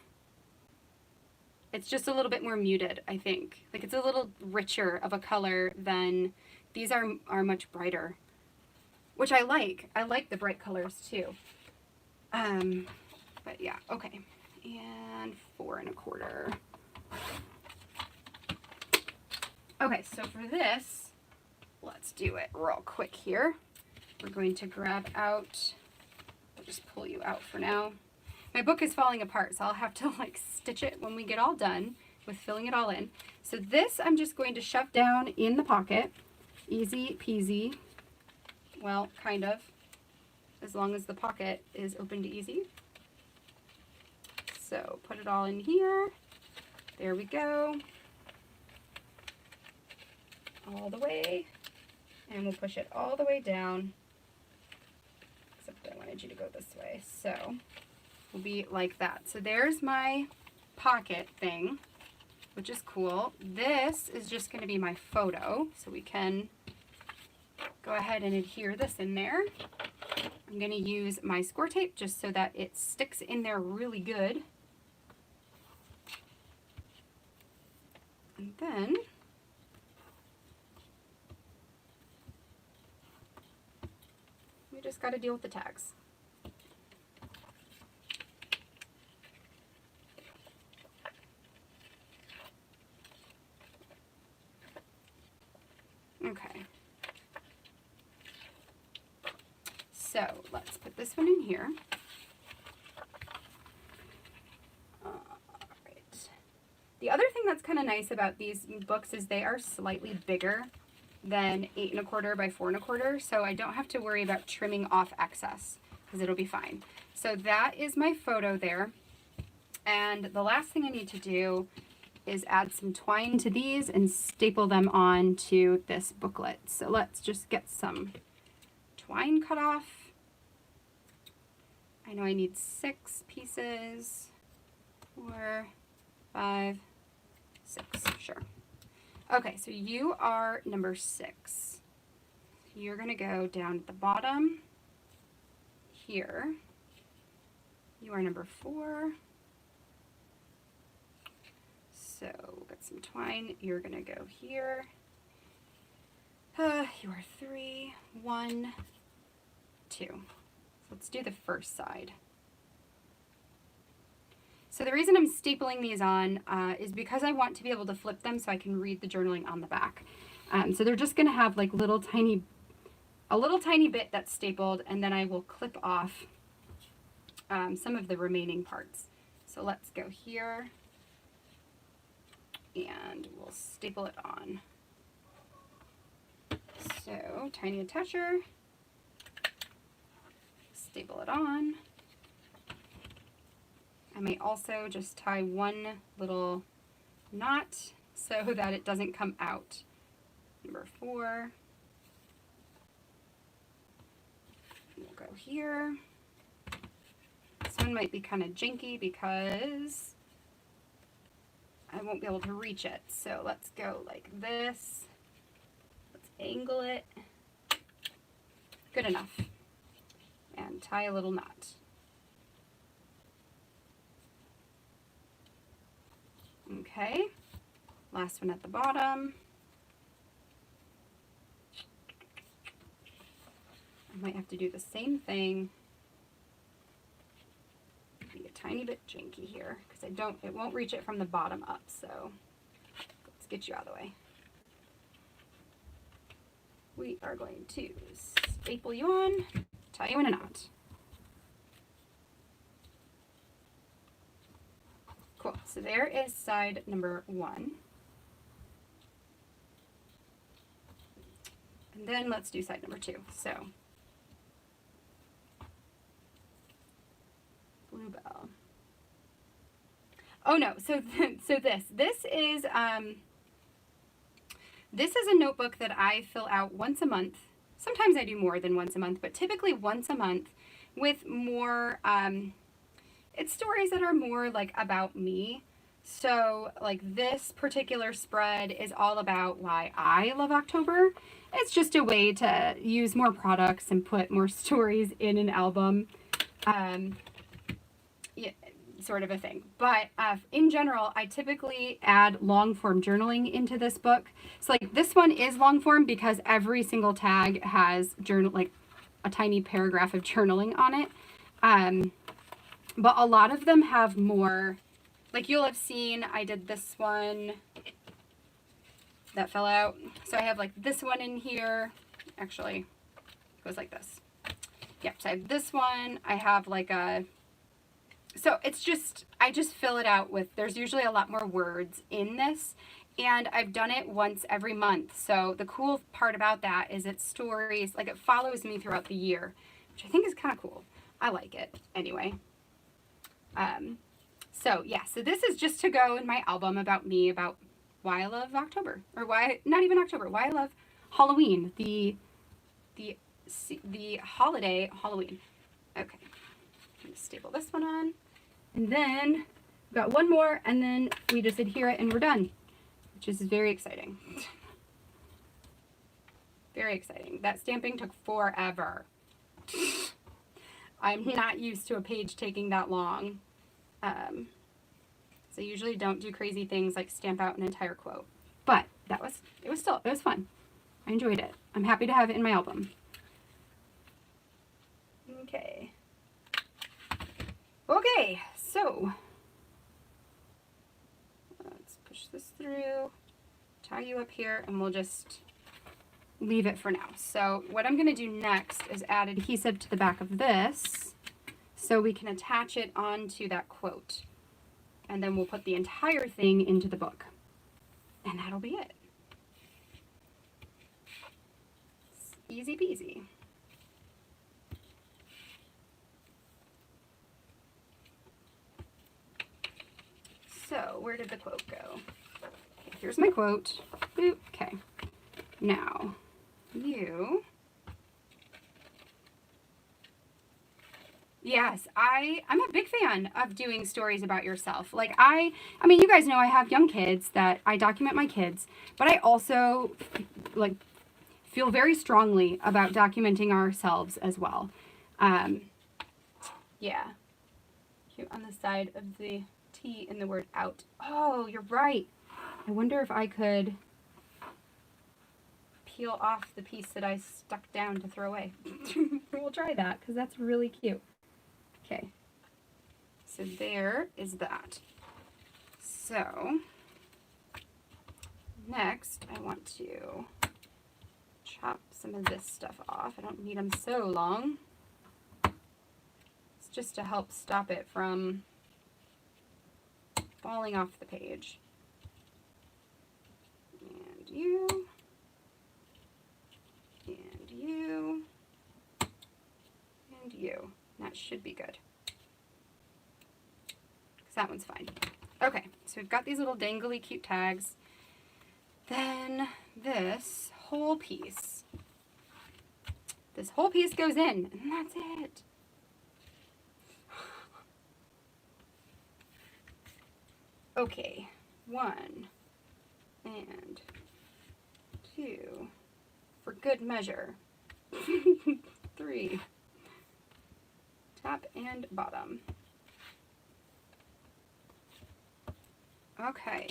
A: It's just a little bit more muted, I think. Like it's a little richer of a color than these are much brighter, which I like. I like the bright colors too. But yeah, okay. And 4 1/4. Okay, so for this, let's do it real quick here. We're going to grab out, I'll just pull you out for now. My book is falling apart, so I'll have to like stitch it when we get all done with filling it all in. So this I'm just going to shove down in the pocket. Easy peasy. Well, kind of. As long as the pocket is open to easy. So put it all in here. There we go. All the way. And we'll push it all the way down. Except I wanted you to go this way. So will be like that. So there's my pocket thing, which is cool. This is just going to be my photo. So we can go ahead and adhere this in there. I'm going to use my score tape just so that it sticks in there really good. And then we just got to deal with the tags. Okay. So let's put this one in here. All right. The other thing that's kind of nice about these books is they are slightly bigger than 8 1/4 by 4 1/4, so I don't have to worry about trimming off excess because it'll be fine. So that is my photo there. And the last thing I need to do is add some twine to these and staple them on to this booklet. So let's just get some twine cut off. I know I need 6 pieces. 4, 5, 6, sure. Okay, so you are number 6. You're gonna go down at the bottom here. You are number 4. So we'll get some twine. You're gonna go here. You are 3, 1, 2. So let's do the first side. So the reason I'm stapling these on is because I want to be able to flip them so I can read the journaling on the back. So they're just gonna have like a little tiny bit that's stapled, and then I will clip off some of the remaining parts. So let's go here and we'll staple it on. So tiny attacher, staple it on. I may also just tie one little knot so that it doesn't come out. Number 4. We'll go here. This one might be kind of janky because I won't be able to reach it. So let's go like this. Let's angle it. Good enough. And tie a little knot. Okay. Last one at the bottom. I might have to do the same thing. Be a tiny bit janky here because it won't reach it from the bottom up. So let's get you out of the way. We are going to staple you on, tie you in a knot. Cool. So there is side number 1. And then let's do side number 2. So Bluebell. Oh no, so this is a notebook that I fill out once a month. Sometimes I do more than once a month, but typically once a month with more it's stories that are more like about me. So like this particular spread is all about why I love October. It's just a way to use more products and put more stories in an album. Yeah, sort of a thing. But in general, I typically add long form journaling into this book. So like this one is long form because every single tag has like a tiny paragraph of journaling on it. But a lot of them have more, like you'll have seen, I did this one that fell out. So I have like this one in here. Actually, it goes like this. Yep, so I have this one. I have like a, so it's just, I just fill it out with, there's usually a lot more words in this. And I've done it once every month. So the cool part about that is it's stories, like it follows me throughout the year, which I think is kind of cool. I like it anyway. So yeah, so this is just to go in my album about me, about why I love October, or why, not even October, why I love Halloween, the holiday Halloween. Okay, I'm gonna staple this one on, and then we've got one more, and then we just adhere it and we're done, which is very exciting. Very exciting. That stamping took forever. I'm not used to a page taking that long. So I usually don't do crazy things like stamp out an entire quote. But it was fun. I enjoyed it. I'm happy to have it in my album. Okay. Okay, so let's push this through, tie you up here, and we'll just leave it for now. So what I'm going to do next is add adhesive to the back of this so we can attach it onto that quote. And then we'll put the entire thing into the book. And that'll be it. It's easy peasy. So where did the quote go? Okay, here's my quote. Boop. Okay. Now, yes, I'm a big fan of doing stories about yourself. Like I mean, you guys know I have young kids that I document my kids, but I also like feel very strongly about documenting ourselves as well. Yeah. Here on the side of the T in the word out. Oh, you're right. I wonder if I could peel off the piece that I stuck down to throw away. We'll try that because that's really cute. Okay, so there is that. So next I want to chop some of this stuff off. I don't need them so long. It's just to help stop it from falling off the page. And you. And you. And you. That should be good. Because that one's fine. Okay, so we've got these little dangly cute tags. Then this whole piece. This whole piece goes in, and that's it. Okay, 1 and 2, for good measure. 3, top and bottom. Okay.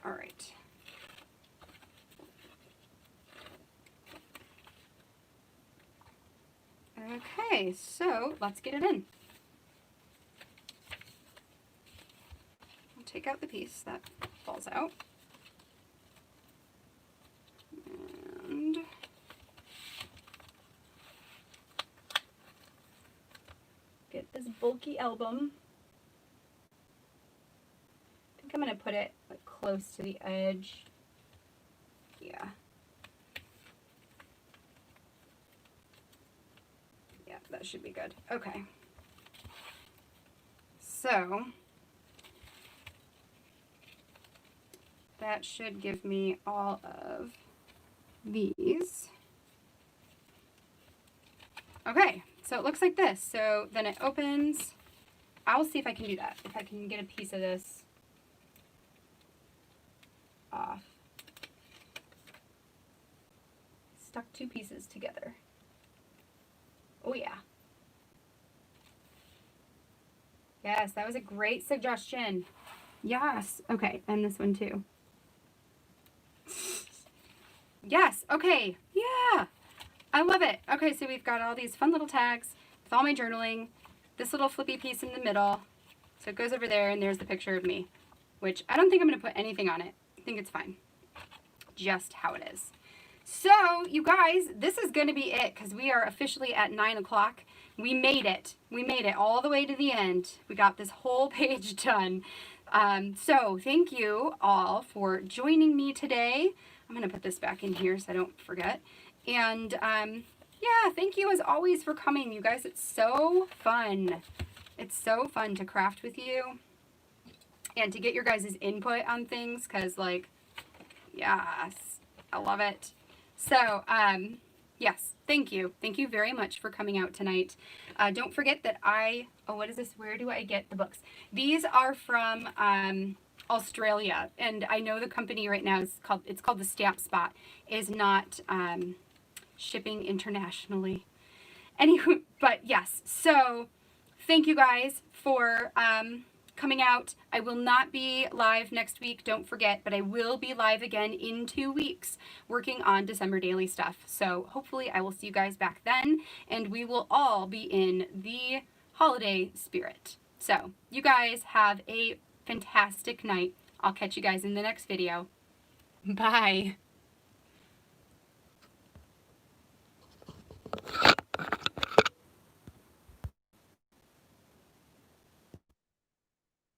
A: All right. Okay, so let's get it in. I'll take out the piece that falls out. And get this bulky album. I think I'm going to put it like close to the edge. Yeah. Yeah, that should be good. Okay. So that should give me all of these. Okay, so it looks like this. So then it opens. I'll see if I can do that. If I can get a piece of this off. Stuck 2 pieces together. Oh yeah. Yes, that was a great suggestion. Yes. Okay, and this one too. Yes, okay. Yeah. I love it. Okay, so we've got all these fun little tags with all my journaling. This little flippy piece in the middle. So it goes over there, and there's the picture of me, which I don't think I'm going to put anything on it. I think it's fine. Just how it is. So, you guys, this is going to be it because we are officially at 9 o'clock. We made it. We made it all the way to the end. We got this whole page done. So, thank you all for joining me today. I'm going to put this back in here so I don't forget. And, yeah, thank you as always for coming, you guys. It's so fun. It's so fun to craft with you and to get your guys' input on things because, like, yes, I love it. So, yes, thank you. Thank you very much for coming out tonight. Don't forget that oh, what is this? Where do I get the books? These are from Australia, and I know the company right now is called the Stamp Spot, is not shipping internationally. Anyway, but yes, so thank you guys for coming out. I will not be live next week, don't forget, but I will be live again in 2 weeks working on December daily stuff. So hopefully I will see you guys back then, and we will all be in the holiday spirit. So you guys have a fantastic night. I'll catch you guys in the next video. Bye.